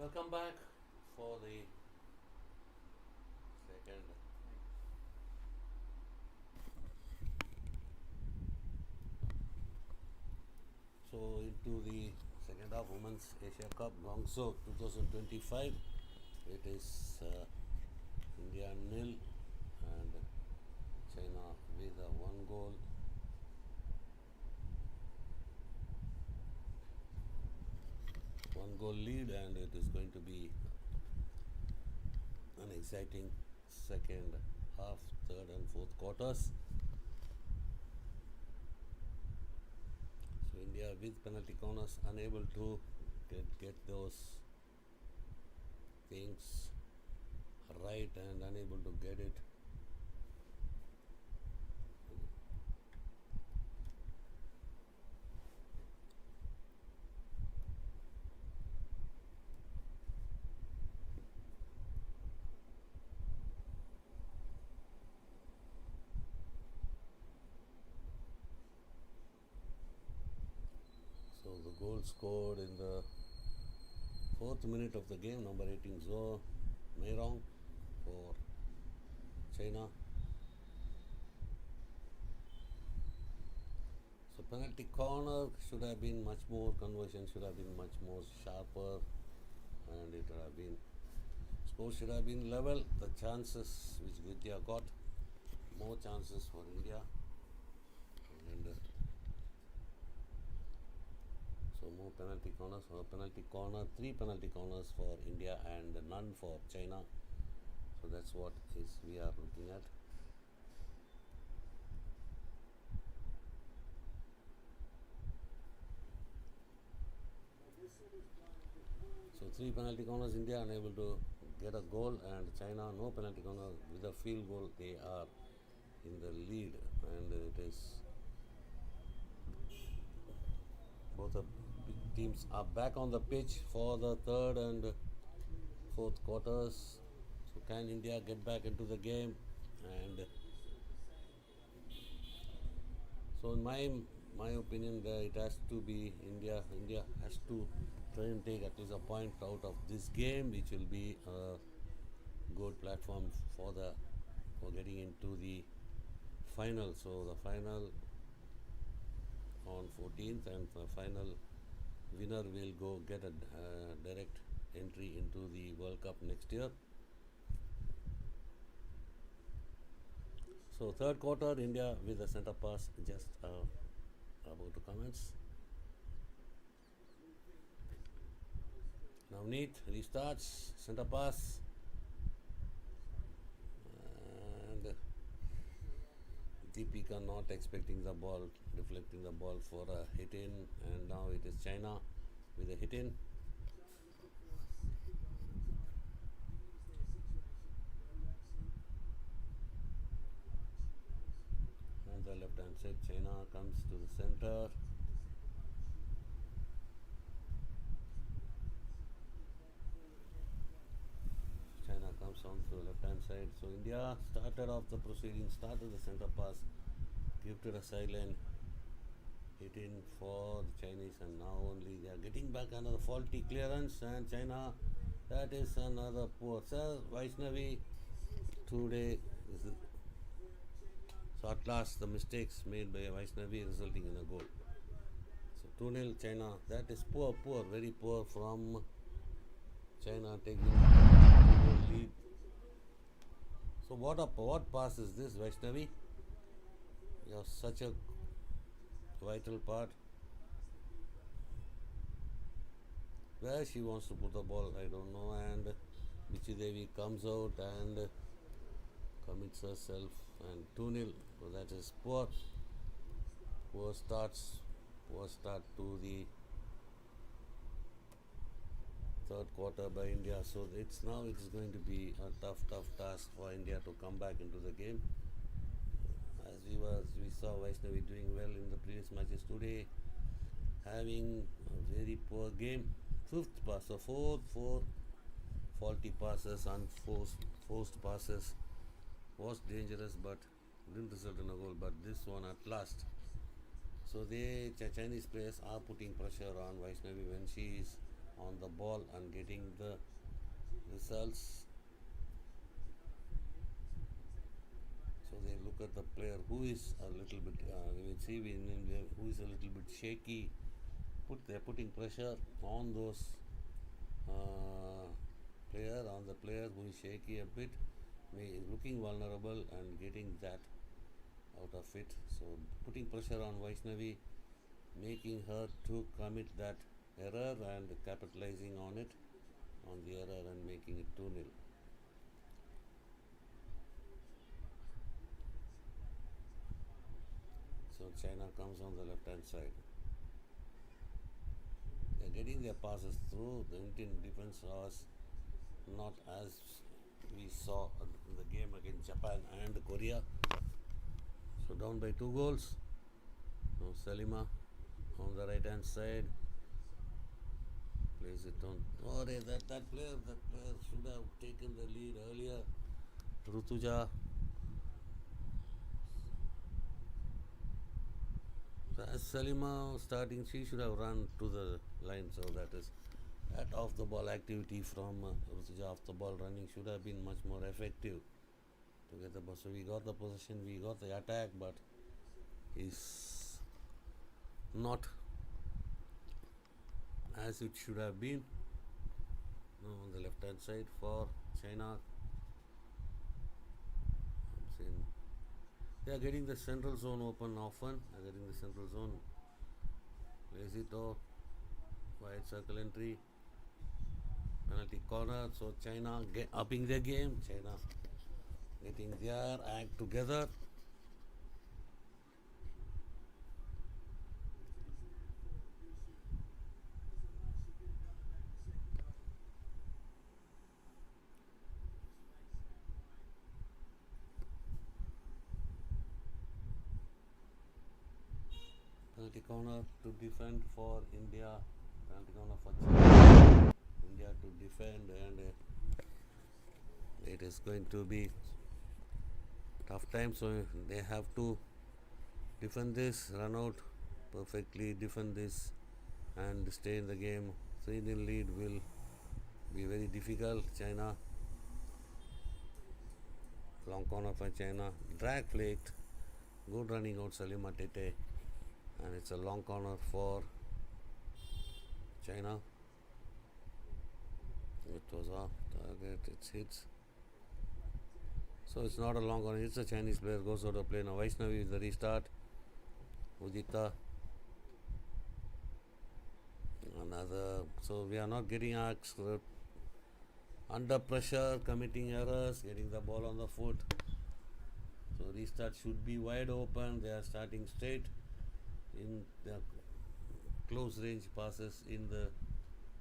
Welcome back for the second. So into the second half Women's Asia Cup Guangzhou 2025. It is India nil and China with a one goal. One goal lead, and it is going to be an exciting second half, third and fourth quarters. So India with penalty corners unable to get those things right and unable to get it. So the goal scored in the 4th minute of the game, number 18 Zhou Meirong for China. So penalty corner should have been much more, conversion should have been much more sharper, and it would have been, score should have been level. The chances which Vidya got, more chances for India, and so more penalty corners. For penalty corner, 3 penalty corners for India and none for China. So that's what is we are looking at. So 3 penalty corners, India unable to get a goal, and China no penalty corner. With a field goal, they are in the lead, and it is both the teams are back on the pitch for the third and fourth quarters. So can India get back into the game? And so in my opinion, it has to be India has to try and take at least a point out of this game, which will be a good platform for getting into the final. So the final on 14th, and the final winner will go get a direct entry into the World Cup next year. So third quarter, India with a centre pass. Just about to comments. Navneet restarts, centre pass, and Deepika not expecting the ball, deflecting the ball for a hit in, and now it is China with a hit in. On the left hand side, China comes to the center. China comes on to the left hand side. So India started off the proceedings, started the centre pass, gifted a sideline hit in for the Chinese, and now only they are getting back another faulty clearance, and China, that is another poor. Sir Vaishnavi today is so at last the mistakes made by Vaishnavi resulting in a goal. So 2-0 China. That is poor, very poor from China taking the lead. So what pass is this, Vaishnavi? You have such a vital part. Where she wants to put the ball, I don't know. And Bichi Devi comes out and commits herself, and 2-0. So that is poor start to the third quarter by India. So it is going to be a tough task for India to come back into the game. As we saw Vaishnavi doing well in the previous matches, today having a very poor game. 5th pass, so four faulty passes, forced passes, was dangerous but didn't result in a goal. But this one at last. So Chinese players are putting pressure on Vaishnavi when she is on the ball and getting the results. So they look at the player who is a little bit, we will see who is a little bit shaky. They're putting pressure on those on the player who is shaky a bit, looking vulnerable and getting that out of it. So putting pressure on Vaishnavi, making her to commit that error and capitalizing on it, on the error and making it 2-0. So China comes on the left hand side. They're getting their passes through. The Indian defense was not as we saw in the game against Japan and Korea. So down by 2 goals. Now Salima on the right hand side plays it on. Oh, that player should have taken the lead earlier. Rutuja. So as Salima starting, she should have run to the line. So that is that off the ball activity from Rutuja off the ball running should have been much more effective to get the ball. So we got the possession, we got the attack, but is not as it should have been. Now on the left hand side for China, they are getting the central zone open often. They are getting the central zone. Plays it out. Wide circle entry. Penalty corner. So China upping their game. China getting their act together. Penalty corner to defend for India. Penalty corner for China. India to defend, and it is going to be tough time. So they have to defend this, run out perfectly, defend this, and stay in the game. 3-0 lead will be very difficult. China, long corner for China, drag flaked, good running out Salima Tete, and it's a long corner for China. It was off target, it's hits. So it's not a long corner, it's a Chinese player, goes out of play. Now Vaishnavi with the restart. Udita. Another. So we are not getting under pressure, committing errors, getting the ball on the foot. So restart should be wide open. They are starting straight in the close range passes in the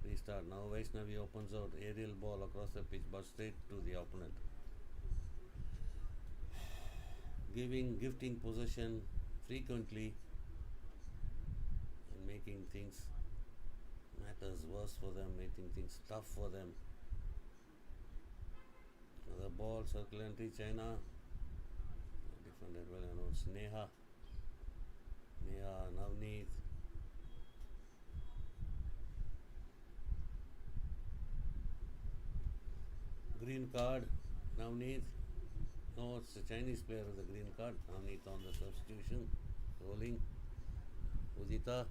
restart. Now Vaishnavi opens out aerial ball across the pitch, but straight to the opponent. Gifting possession frequently and making things matters worse for them, making things tough for them. The ball, circle entry, China. Defended well, and it's Neha, Navneet. Green card, Navneet. No, it's a Chinese player with a green card. Navneet on the substitution. Rolling. Udita.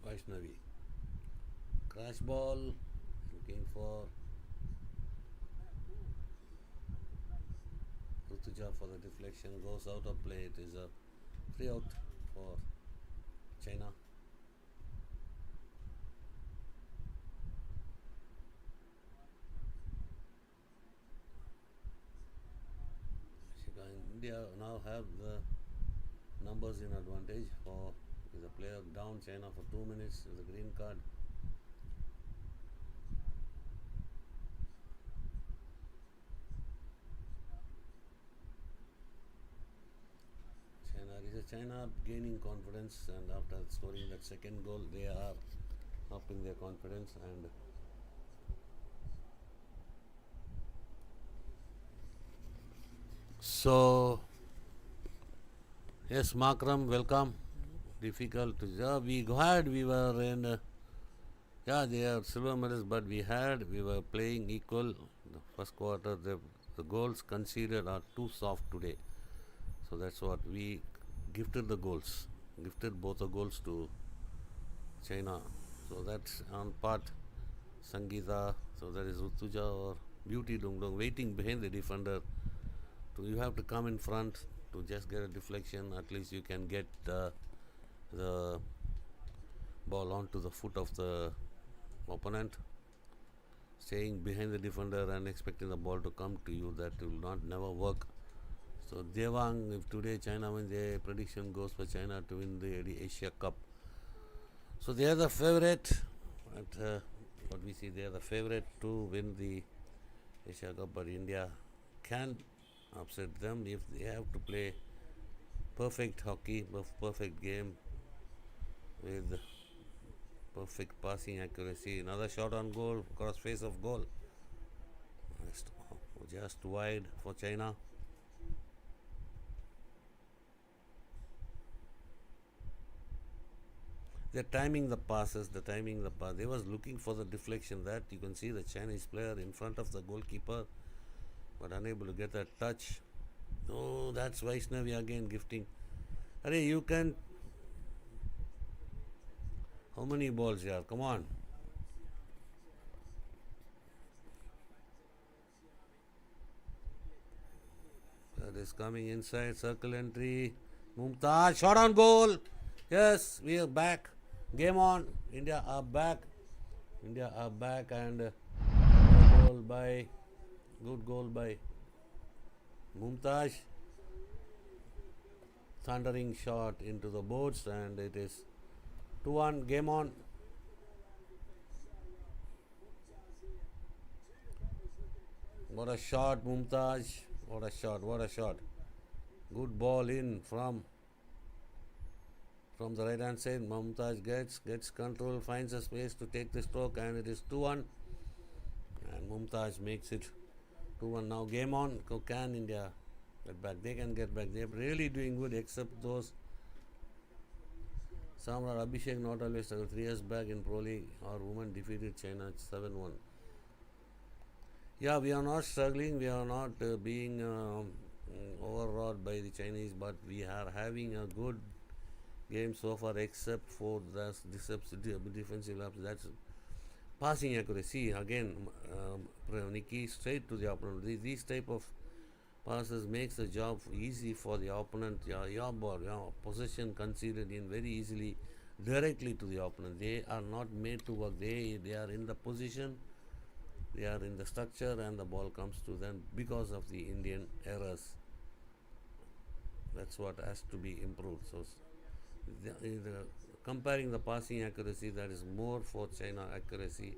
Vaishnavi. Crash ball. Looking for Rutuja for the deflection. Goes out of play. It is a free out for China. India now have the numbers in advantage for the player down China for 2 minutes with a green card. China gaining confidence, and after scoring that second goal they are upping their confidence, and So, yes, Makram, welcome. Difficult to we had we were in yeah, they are silver medals, but we were playing equal. The first quarter, the goals conceded are too soft today, so that's what we gifted the goals, gifted both the goals to China. So that's on part Sangeeta. So that is Rutuja or Beauty Dung Dung waiting behind the defender. You have to come in front to just get a deflection. At least you can get the ball onto the foot of the opponent. Staying behind the defender and expecting the ball to come to you, that will not never work. So Devang, if today China wins, the prediction goes for China to win the Asia Cup. So they are the favorite. But what we see, they are the favorite to win the Asia Cup. But India can upset them if they have to play perfect hockey, perfect game with perfect passing accuracy. Another shot on goal, cross face of goal. Just wide for China. They're timing the passes, They was looking for the deflection. That you can see the Chinese player in front of the goalkeeper, but unable to get that touch. Oh, that's Vaishnavi again gifting. Arey, you can. How many balls here? Come on. That is coming inside, circle entry. Mumtaz, shot on goal. Yes, we are back. Game on. India are back. And good goal by Mumtaz. Thundering shot into the boards, and it is 2-1. Game on. What a shot, Mumtaz. What a shot. Good ball in from the right hand side. Mumtaz gets control, finds a space to take the stroke, and it is 2-1. And Mumtaz makes it 2-1. Now game on. Can India get back? They can get back. They're really doing good, except those. Samrat Abhishek not always struggled. 3 years back in Pro League, our women defeated China 7-1. Yeah, we are not struggling. We are not being overawed by the Chinese, but we are having a good game so far, except for the defensive laps. That's passing accuracy. Again, Nikki straight to the opponent. These type of passes makes the job easy for the opponent. Your ball, possession conceded in very easily directly to the opponent. They are not made to work. They are in the position. They are in the structure, and the ball comes to them because of the Indian errors. That's what has to be improved. So, comparing the passing accuracy, that is more for China accuracy.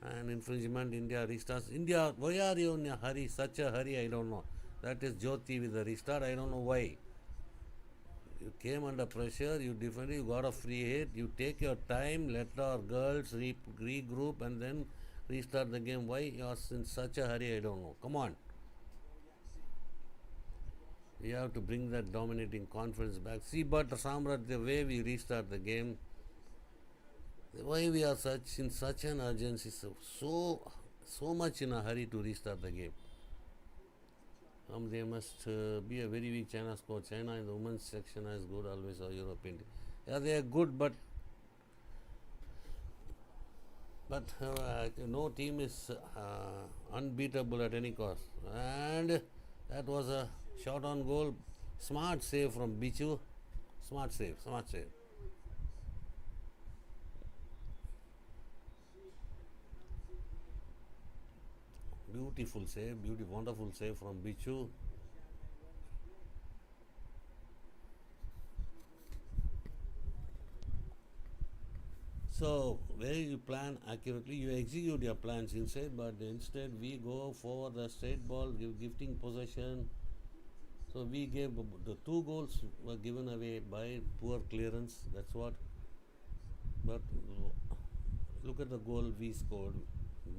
And infringement, India restarts. India, why are you in a hurry? Such a hurry, I don't know. That is Jyoti with the restart. I don't know why. You came under pressure, you defended, you got a free hit. You take your time, let our girls regroup, and then restart the game. Why you are in such a hurry? I don't know. Come on. We have to bring that dominating confidence back. See, but Samrat, the way we restart the game, why we are in such an urgency, so much in a hurry to restart the game. They must be a very weak China squad. China in the women's section is good always, or European. Yeah, they are good, but no team is unbeatable at any cost. And that was a shot on goal. Smart save from Bichu. Smart save. Beautiful save, wonderful save from Bichu. So, where you plan accurately, you execute your plans inside, but instead we go for the straight ball, gifting possession. So we gave the 2 goals were given away by poor clearance. That's what. But look at the goal we scored.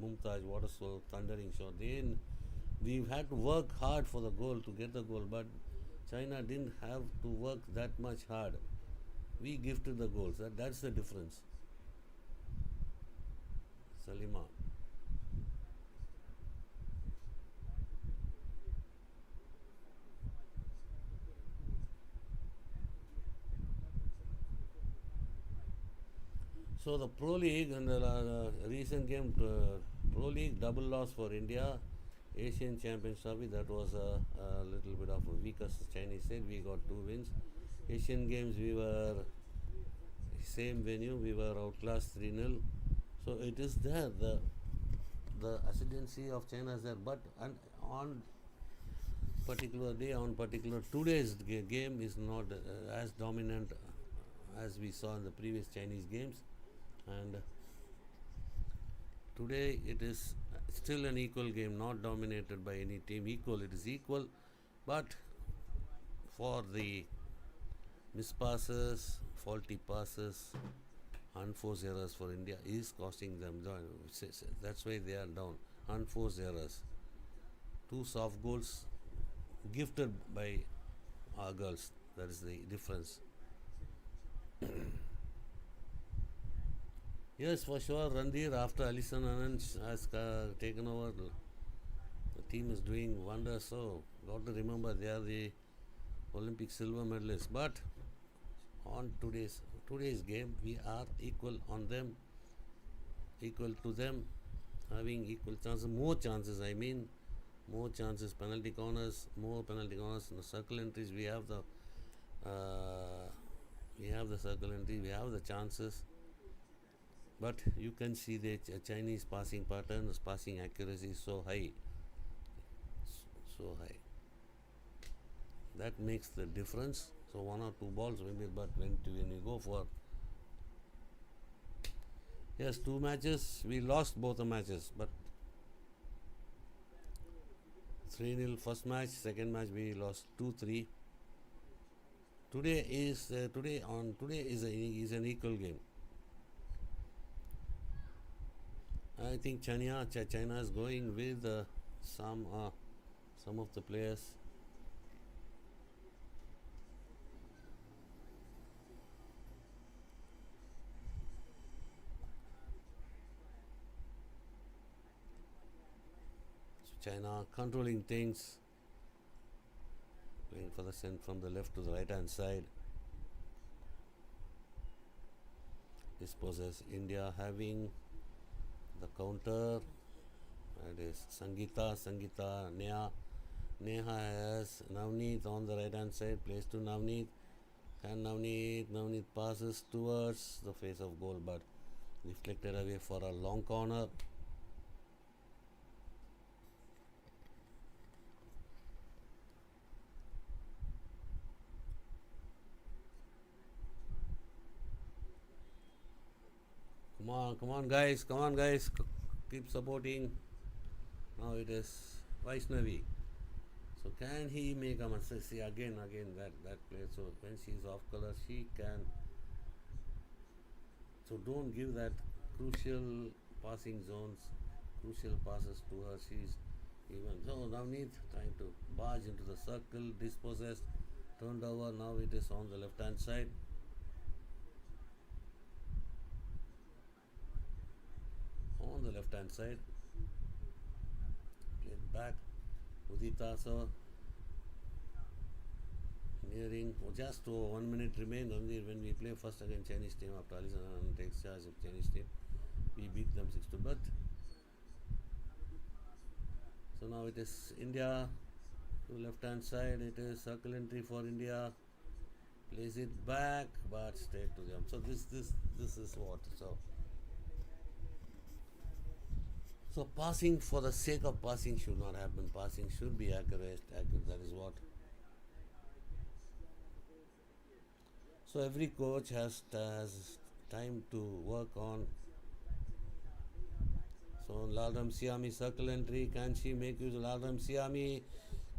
Mumtaz, what a thundering shot. Then We had to work hard for the goal to get the goal, but China didn't have to work that much hard. We gifted the goals. That's the difference. Salima. So the Pro League and the recent game, Pro League double loss for India. Asian Champions Trophy, that was a little bit of a weaker Chinese side. We got 2 wins. Asian Games, we were same venue, we were outclassed 3-0. So it is there, the ascendancy of China is there. But on particular day, on particular today's game is not as dominant as we saw in the previous Chinese games. And today it is still an equal game, not dominated by any team. Equal, it is equal, but for the mispasses, faulty passes, unforced errors for India is costing them down. That's why they are down. Unforced errors, 2 soft goals gifted by our girls. That is the difference. Yes, for sure, Randir, after Alison Anand has taken over, the team is doing wonders. So, got to remember they are the Olympic silver medalists. But on today's game, we are equal on them, equal to them, having equal chances, more chances. I mean, more chances, penalty corners, more penalty corners. In the circle entries, we have the circle entry, we have the chances. But you can see the Chinese passing pattern, passing accuracy is so high. So high. That makes the difference. So 1 or 2 balls maybe, but when you go for 2 matches, we lost both the matches, but 3-0 first match, second match we lost 2-3. Today is an equal game. I think China is going with some of the players. So China controlling things, playing for the send from the left to the right hand side. Disposes India having the counter. That is Sangeeta, Neha has Navneet on the right hand side, plays to Navneet. Can Navneet passes towards the face of goal, but deflected away for a long corner. Come on guys, keep supporting. Now it is Vaishnavi. So can he make a mistake? See again that play. So when she is off color, she can. So don't give that crucial passing zones, crucial passes to her. She's even. So Navneet trying to barge into the circle, dispossessed, turned over. Now it is on the left hand side. On the left hand side, played back. Udita, so nearing just 1 minute remains. Only when we play first against Chinese team after Alison takes charge of Chinese team, we beat them 6-2. But so now it is India to left hand side. It is circle entry for India. Plays it back, but straight to them. So this is what. So passing for the sake of passing should not happen. Passing should be accurate. That is what. So every coach has time to work on. So Lalram Siami circle entry. Can she make use of Lalram Siami?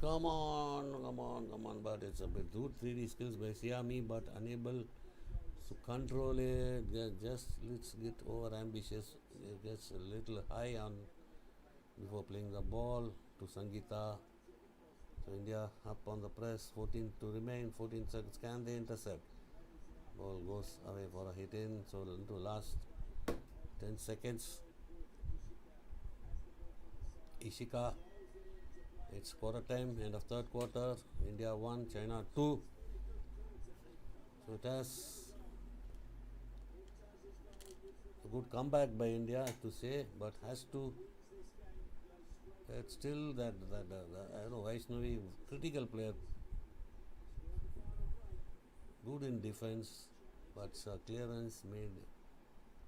Come on. But it's a bit good 3D skills by Siami, but unable to control it. Just let's get over ambitious. It gets a little high on before playing the ball. to Sangeeta. So India up on the press, 14 to remain, 14 seconds. Can they intercept? Ball goes away for a hit in. So into last 10 seconds. Ishika. It's quarter time, end of third quarter. India 1, China 2. So it has a good comeback by India, I have to say, but has to. It's still that I know Vaishnavi, critical player, good in defense, but clearance made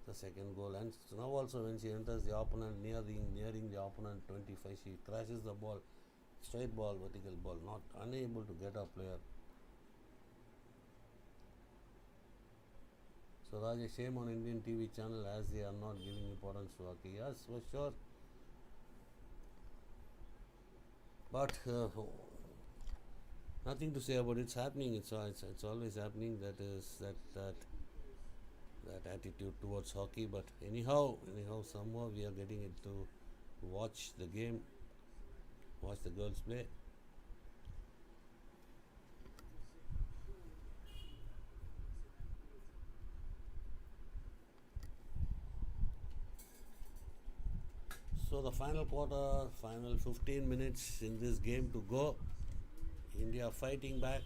the second goal. And now also when she enters the opponent, nearing the opponent 25, she crashes the ball, straight ball, vertical ball, not unable to get a player. So Rajesh, shame on Indian TV channel as they are not giving importance to hockey. Yes, for sure. But nothing to say about it. It's happening. It's always happening. That attitude towards hockey. But anyhow, somehow we are getting it to watch the game, watch the girls play. So the final quarter, final 15 minutes in this game to go. India fighting back.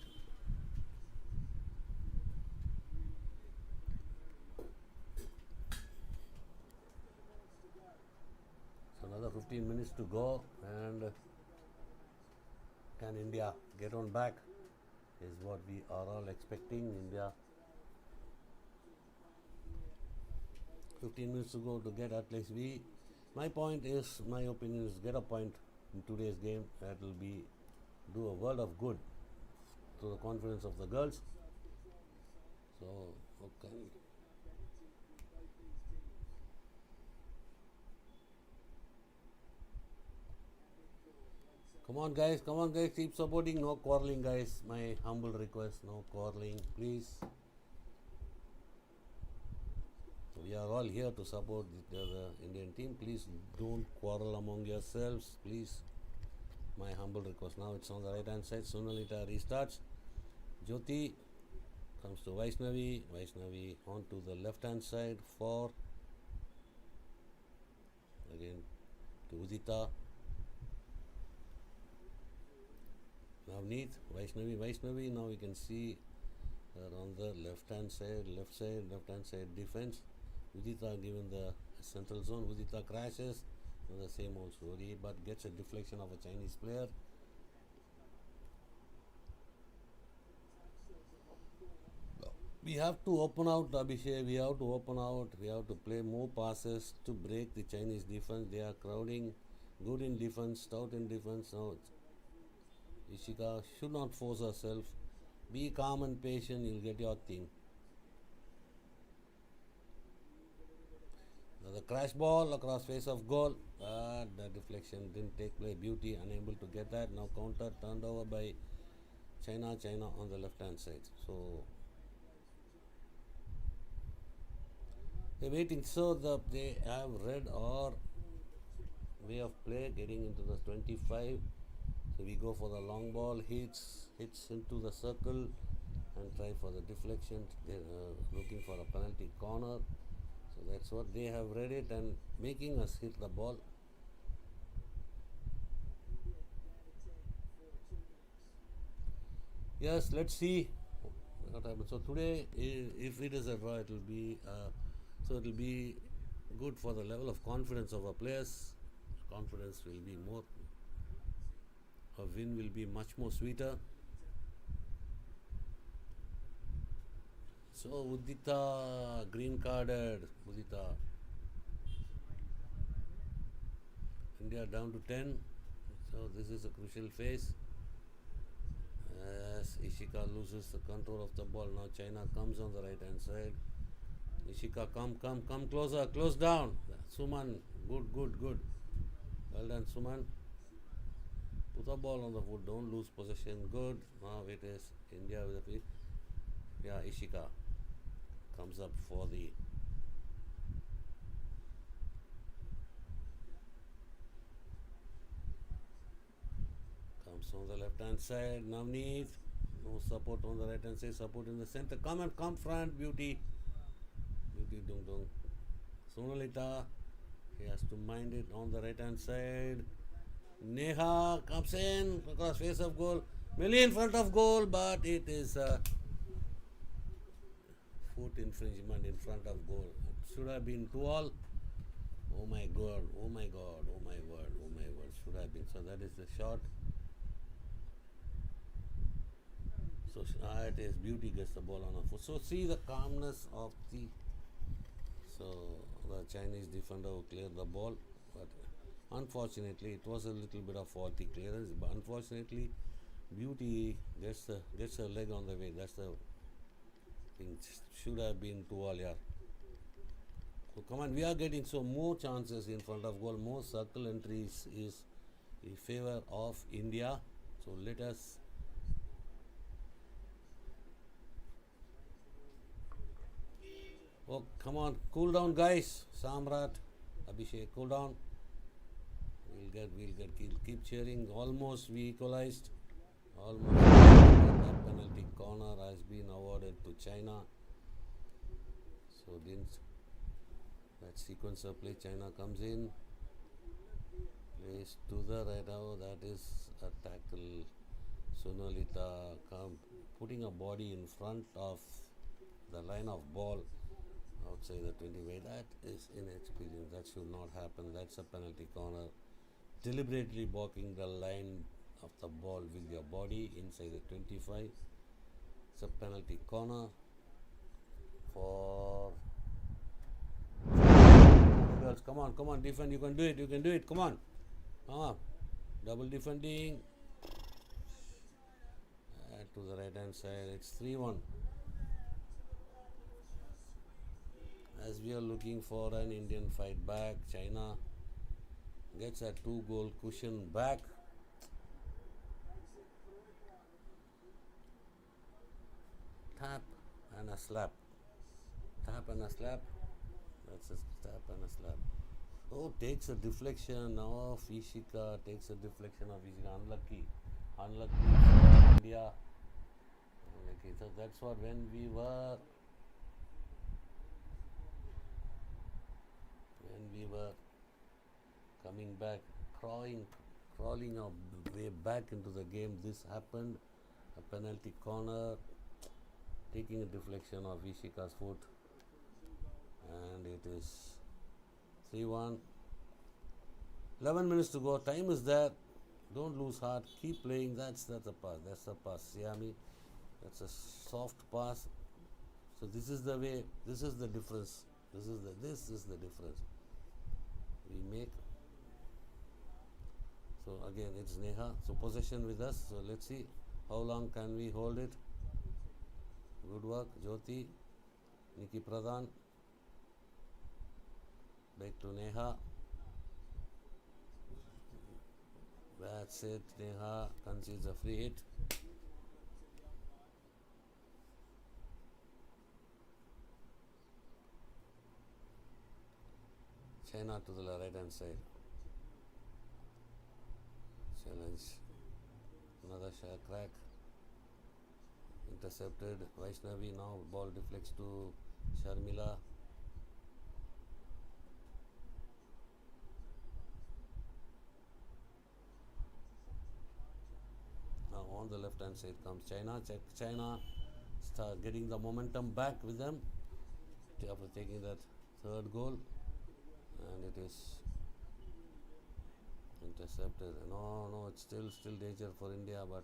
So another 15 minutes to go, and can India get on back is what we are all expecting. India 15 minutes to go to get at least my opinion is get a point in today's game. That will do a world of good to the confidence of the girls. So okay. Come on guys, keep supporting. No quarreling guys, my humble request, no quarreling please. We are all here to support the Indian team. Please don't quarrel among yourselves, please. My humble request. Now it's on the right hand side. Sunalita restarts. Jyoti comes to Vaishnavi. Vaishnavi on to the left hand side for again to Udita. Navneet, Vaishnavi. Now we can see her on the left hand side defense. Udita given the central zone. Udita crashes. The same old story, but gets a deflection of a Chinese player. We have to open out, Abhishek. We have to open out. We have to play more passes to break the Chinese defense. They are crowding. Good in defense, stout in defense. Now Ishika should not force herself. Be calm and patient. You'll get your thing. The crash ball across face of goal, but the deflection didn't take place. Beauty unable to get that. Now counter turned over by China on the left hand side. So they're waiting. So they have red or way of play getting into the 25. So we go for the long ball, hits into the circle and try for the deflection. They're looking for a penalty corner. So that's what they have read it and making us hit the ball. Yes, let's see what happens. So today, if it is a draw, it will be good for the level of confidence of our players. Confidence will be more. A win will be much more sweeter. So Udita green carded. Udita. India down to 10. So this is a crucial phase. As Ishika loses the control of the ball. Now China comes on the right hand side. Ishika come closer. Close down. Suman. Good. Well done Suman. Put the ball on the foot. Don't lose possession. Good. Now it is India with the Ishika comes up for the comes on the left hand side. Navneet. No support on the right hand side. Support in the center. Come front. Beauty. Beauty Dung Dung. Sonalita. He has to mind it on the right hand side. Neha comes in across face of goal. Millie in front of goal, but it is a foot infringement in front of goal. It should have been 2-all. Oh my god, oh my god, oh my word, oh my word. Should have been. So that is the shot. So it is Beauty gets the ball on her foot. So see the calmness of the. So the Chinese defender who cleared the ball, but unfortunately it was a little bit of faulty clearance. But unfortunately, Beauty gets her leg on the way. That's the thing. Should have been 2-all, yeah. So come on, we are getting so more chances in front of goal, more circle entries is in favor of India. So let us. Oh, come on, cool down, guys. Samrat, Abhishek, cool down. We'll keep cheering. Almost we equalized. Almost. That penalty corner has been awarded to China. So didn't that sequence of play. China comes in, plays to the right. Oh, that is a tackle. Sonalita putting a body in front of the line of ball outside the 20 way. That is inexperience. That should not happen. That's a penalty corner. Deliberately blocking the line of the ball with your body inside the 25. It's a penalty corner for girls. Come on, defend. You can do it. Come on. Double defending. To the right hand side. It's 3-1. As we are looking for an Indian fight back, China gets a 2-goal cushion back. Tap and a slap. Tap and a slap. That's a tap and a slap. Oh, takes a deflection of Ishika. Unlucky for India. Unlucky. So that's what when we were coming back, crawling our way back into the game, this happened. A penalty corner, taking a deflection of Ishika's foot, and it is 3-1. 11 minutes to go. Time is there. Don't lose heart. Keep playing. That's a pass. That's a pass. Siami. That's a soft pass. So this is the way. This is the difference. This is the difference we make. So again, it's Neha. So possession with us. So let's see how long can we hold it. Good work, Jyoti. Nikki Pradhan. Back to Neha. That's it. Neha concedes a free hit. China to the right hand side. Challenge. Another shot crack. Intercepted. Vaishnavi now. Ball deflects to Sharmila. Now on the left hand side comes China. China start getting the momentum back with them after taking that third goal. And it is intercepted. No, it's still danger for India, but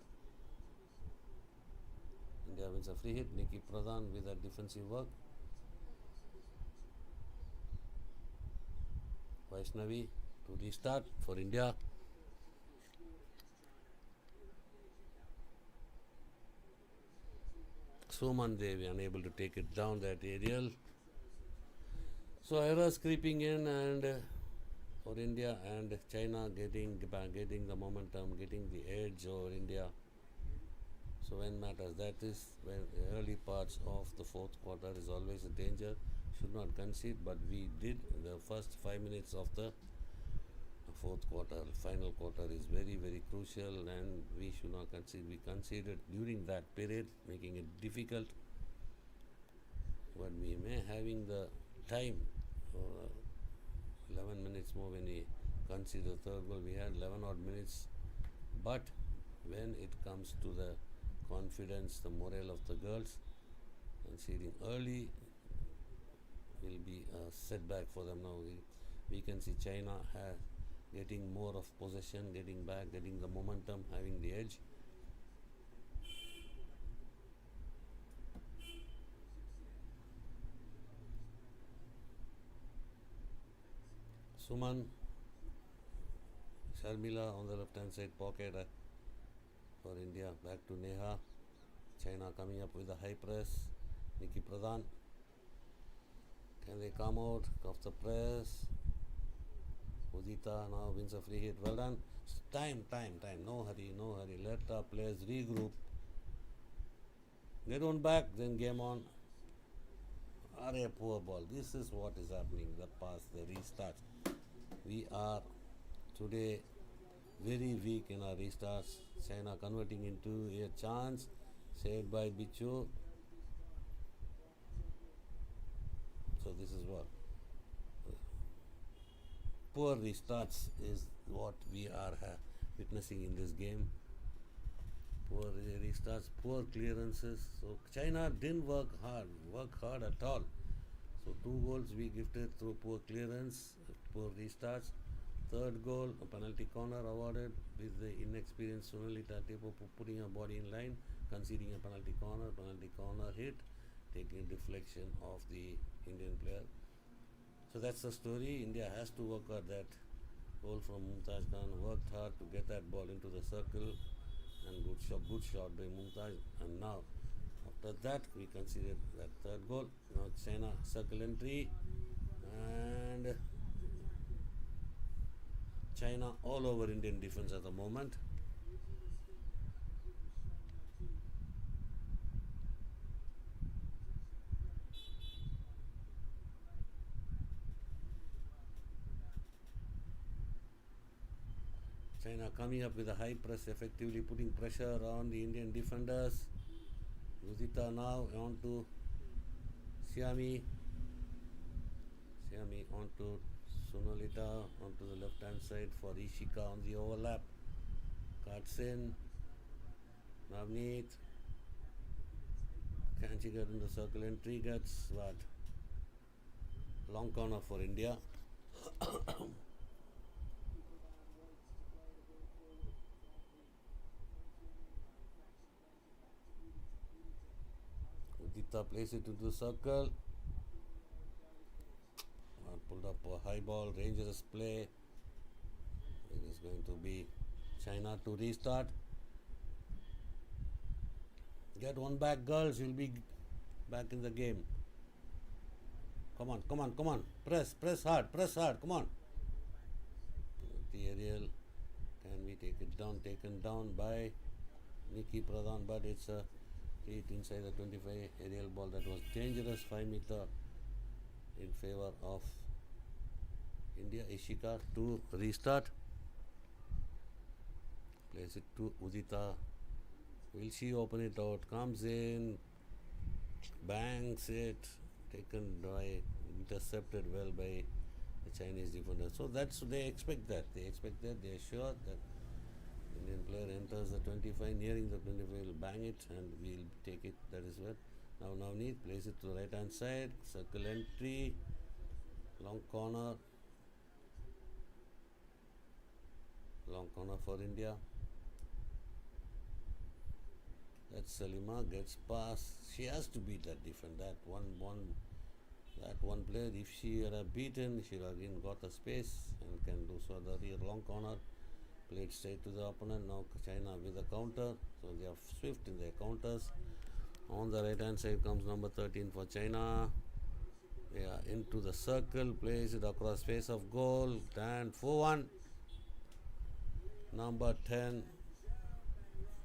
India wins a free hit. Nikki Pradhan with a defensive work. Vaishnavi to restart for India. Suman Devi unable to take it down that aerial. So errors creeping in, and for India and China getting the momentum, getting the edge over India. So when matters, that is when early parts of the fourth quarter is always a danger. Should not concede, but we did the first 5 minutes of the The fourth quarter, final quarter is very, very crucial, and we should not concede. We conceded during that period, making it difficult. But we may having the time, 11 minutes more when we conceded the third goal. We had 11 odd minutes, but when it comes to the confidence, the morale of the girls, conceding early will be a setback for them now. We can see China getting more of possession, getting back, getting the momentum, having the edge. Suman, Sharmila on the left hand side pocket for India. Back to Neha. China coming up with a high press. Nikki Pradhan. Can they come out of the press? Udita now wins a free hit. Well done. Time. No hurry. Let the players regroup. Get one back, then game on. Array, poor ball. This is what is happening. The pass, the restart. We are today very weak in our restarts. China converting into a chance. Saved by Bichu. So this is what poor restarts is what we are witnessing in this game. Poor restarts, poor clearances. So China didn't work hard at all. So 2 goals we gifted through poor clearance, poor restarts. Third goal, a penalty corner awarded with the inexperienced Sunalita Tepo putting her body in line, conceding a penalty corner hit, taking deflection of the Indian player. So that's the story. India has to work hard. That goal from Mumtaz Khan worked hard to get that ball into the circle, and good shot by Mumtaz. And now, after that, we conceded that third goal. Now China circle entry, and China all over Indian defense at the moment. China coming up with a high press, effectively putting pressure on the Indian defenders. Udita now on to Siami on to Sunalita onto the left hand side for Ishika on the overlap. Cuts in. Navneet. Can she get in the circle entry? Gets what? Long corner for India. Udita plays it into the circle. Pulled up a high ball, dangerous play. It is going to be China to restart. Get one back, girls. You'll be back in the game. Come on. Press hard. Come on. The aerial. Can we take it down? Taken down by Nikki Pradhan, but it's a hit inside the 25 aerial ball. That was dangerous. 5 meter in favor of India. Ishika to restart. Plays it to Udita. Will she open it out? Comes in. Bangs it. Intercepted well by the Chinese defender. So they expect that. They are sure that Indian player enters the 25, nearing the 25, will bang it and we'll take it. That is what. Now Navneet plays it to the right hand side. Circle entry. Long corner for India. That's Salima, gets past. She has to beat that defense. That one player, if she had beaten, she would have again got the space and can do so. The rear long corner played straight to the opponent. Now China with a counter. So they are swift in their counters. On the right hand side comes number 13 for China. They are into the circle, plays it across face of goal, and 4-1. Number 10.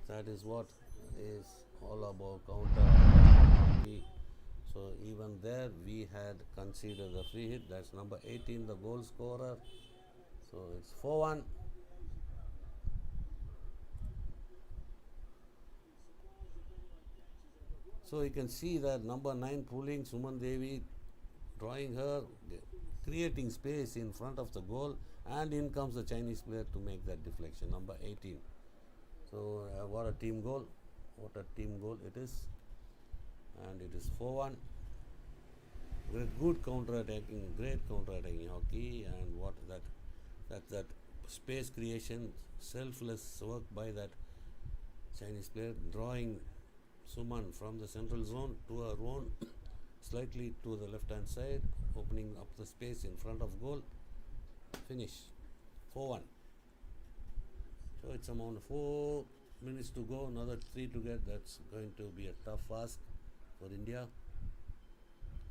That is what is all about counter. So even there we had conceded the free hit. That's number 18, the goal scorer. So it's 4-1. So you can see that number 9 pulling Suman Devi, drawing her, creating space in front of the goal, and in comes the Chinese player to make that deflection, number 18. So what a team goal, what a team goal it is, and it is 4-1. Good counter-attacking, great counter-attacking hockey, and what that space creation, selfless work by that Chinese player, drawing Suman from the central zone to her own, slightly to the left-hand side, opening up the space in front of goal. Finish 4-1. So it's around 4 minutes to go, another 3 to get. That's going to be a tough ask for India.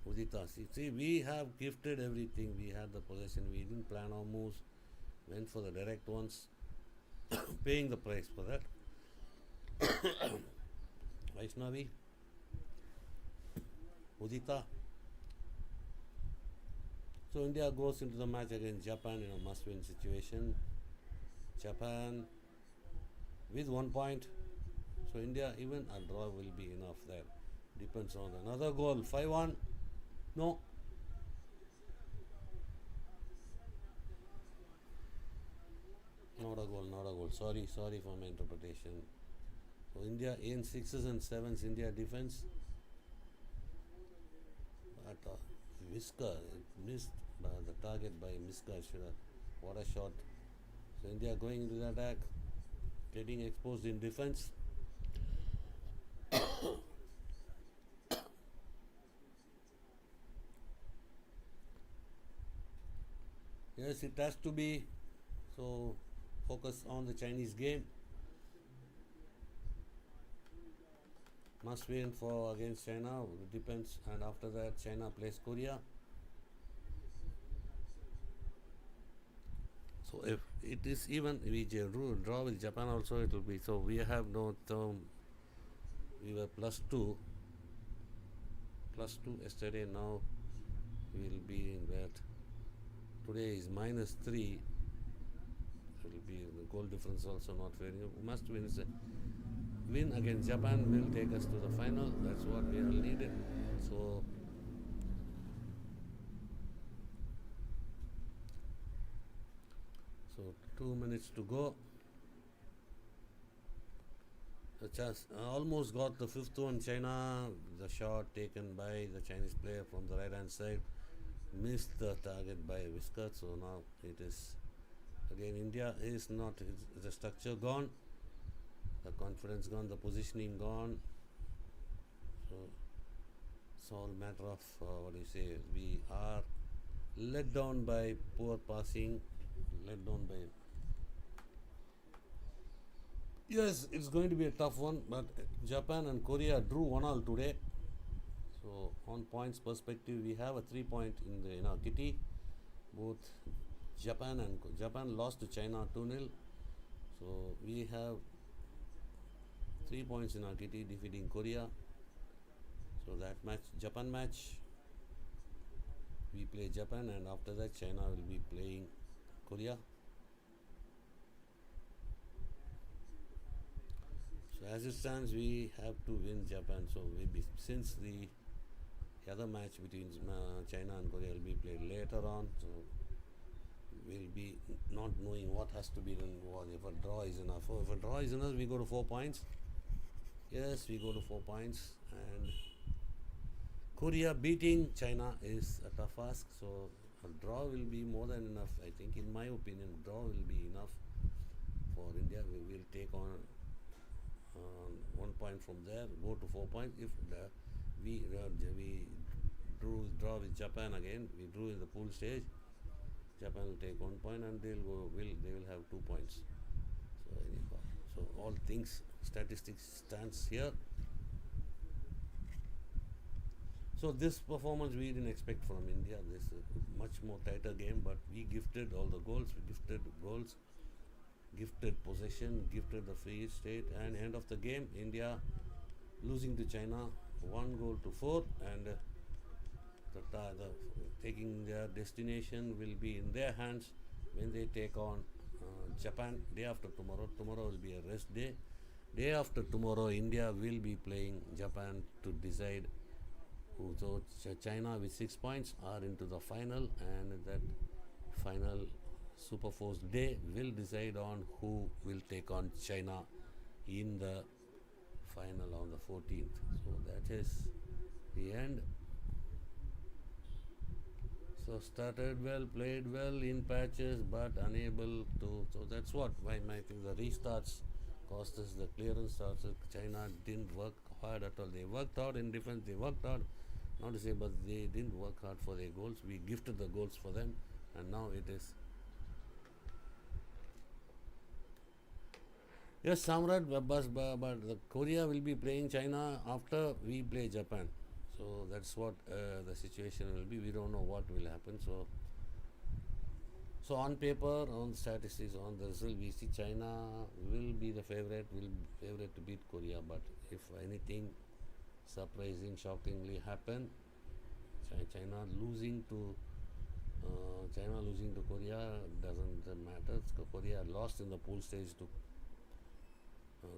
Udita, see, we have gifted everything. We had the possession. We didn't plan our moves. Went for the direct ones. Paying the price for that. Vaishnavi, Udita. So India goes into the match against Japan in a must-win situation. Japan with 1 point. So India, even a draw will be enough there. Depends on another goal. 5-1. No. Not a goal, not a goal. Sorry for my interpretation. So India in 6s and 7s, India defense. But Whisker, it missed the target by Miska. What a shot. So India going into the attack, getting exposed in defense. Yes, it has to be. So focus on the Chinese game. Must win for against China. It depends. And after that, China plays Korea. So if it is even, we draw with Japan also, it will be. So we have no term. We were +2 yesterday. Now we will be in that. Today is -3. It will be the goal difference also not very. Must win. Is a win against Japan will take us to the final. That's what we are needed. So so 2 minutes to go. The chance almost got the fifth one. China, the shot taken by the Chinese player from the right hand side, missed the target by Whisker. So now it is again India is not, the structure gone, the confidence gone, the positioning gone. So it's all matter of what do you say, we are let down by poor passing, let down by. Yes, it's going to be a tough one, but Japan and Korea drew 1-1 today. So on points perspective, we have a 3 point in our kitty. Both Japan lost to China 2-0. So we have 3 points in our kitty, defeating Korea. So that match, Japan match, we play Japan, and after that China will be playing Korea. So as it stands, we have to win Japan. So maybe since the other match between China and Korea will be played later on, so we'll be not knowing what has to be done. If a draw is enough. If a draw is enough, we go to 4 points. Yes, we go to 4 points. And Korea beating China is a tough ask. So a draw will be more than enough. I think, in my opinion, draw will be enough for India. We will take on 1 point from there, go to 4 points. If we draw with Japan again, we drew in the pool stage, Japan will take 1 point and they will have 2 points. So anyhow, so all things, statistics stands here. So this performance we didn't expect from India. This is a much more tighter game, but we gifted all the goals. We gifted goals, gifted possession, gifted the free state, and end of the game, India losing to China 1-4, and taking their destination will be in their hands when they take on Japan day after tomorrow. Tomorrow will be a rest day. Day after tomorrow, India will be playing Japan to decide who. So China with 6 points are into the final, and that final Super Force day will decide on who will take on China in the final on the 14th. So that is the end. So started well, played well in patches, but unable to. So that's what why I think the restarts cost us the clearance starts. China didn't work hard at all. They worked hard in defense. They worked hard, not to say, but they didn't work hard for their goals. We gifted the goals for them, and now it is. Yes, Samrat, but the Korea will be playing China after we play Japan. So that's what the situation will be. We don't know what will happen. So on paper, on statistics, on the result, we see China will be the favorite, to beat Korea. But if anything surprising, shockingly happen, China losing to Korea doesn't matter. Korea lost in the pool stage to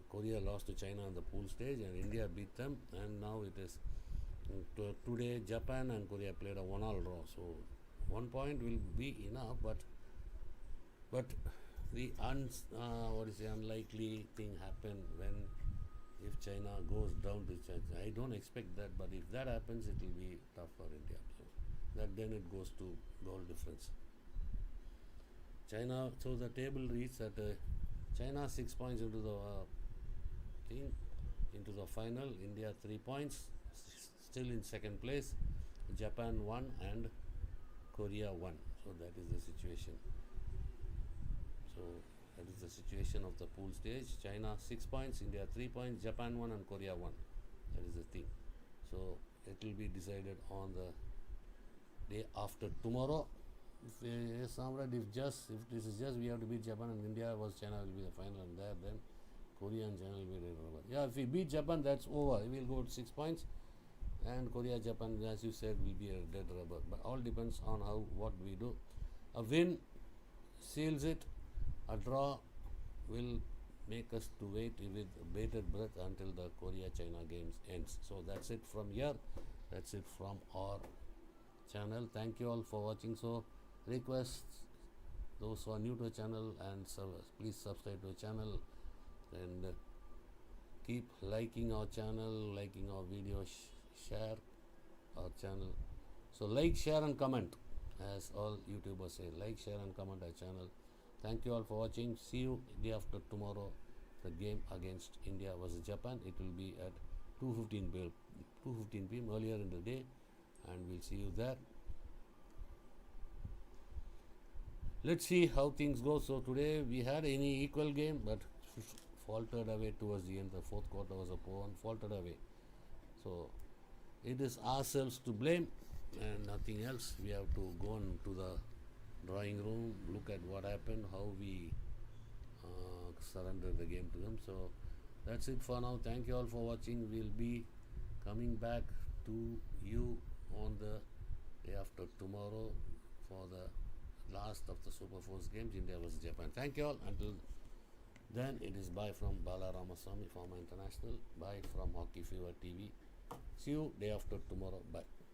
Korea lost to China in the pool stage, and India beat them. And now it is today Japan and Korea played a 1-all draw. So 1 point will be enough, but the unlikely thing happen when if China goes down to China. I don't expect that, but if that happens, it will be tough for India. So that then it goes to goal difference. China. So the table reads that China 6 points into the into the final. India 3 points, still in second place. Japan 1 and Korea 1. So that is the situation. So that is the situation of the pool stage. China 6 points, India 3 points, Japan 1 and Korea 1. That is the thing. So it will be decided on the day after tomorrow. If this is just we have to beat Japan and India was China will be the final, and there then Korea and China will be red rubber. Yeah, if we beat Japan, that's over. We will go to 6 points, and Korea, Japan, as you said, will be a dead rubber. But all depends on what we do. A win seals it. A draw will make us to wait with bated breath until the Korea-China games ends. So that's it from here. That's it from our channel. Thank you all for watching. So request those who are new to the channel and please subscribe to the channel, and keep liking our channel, liking our videos, share our channel. So like, share and comment, as all YouTubers say, like, share and comment our channel. Thank you all for watching. See you day after tomorrow, the game against India versus Japan. It will be at 2:15 p.m. earlier in the day, and we'll see you there. Let's see how things go. So today we had any equal game, but faltered away towards the end. The fourth quarter was a poor one, faltered away. So it is ourselves to blame and nothing else. We have to go on to the drawing room, look at what happened, how we surrendered the game to them. So that's it for now. Thank you all for watching. We'll be coming back to you on the day after tomorrow for the last of the Super Force games, India vs Japan. Thank you all. Until then, it is bye from Bala Ramaswamy, former international. Bye from Hockey Fever TV. See you day after tomorrow. Bye.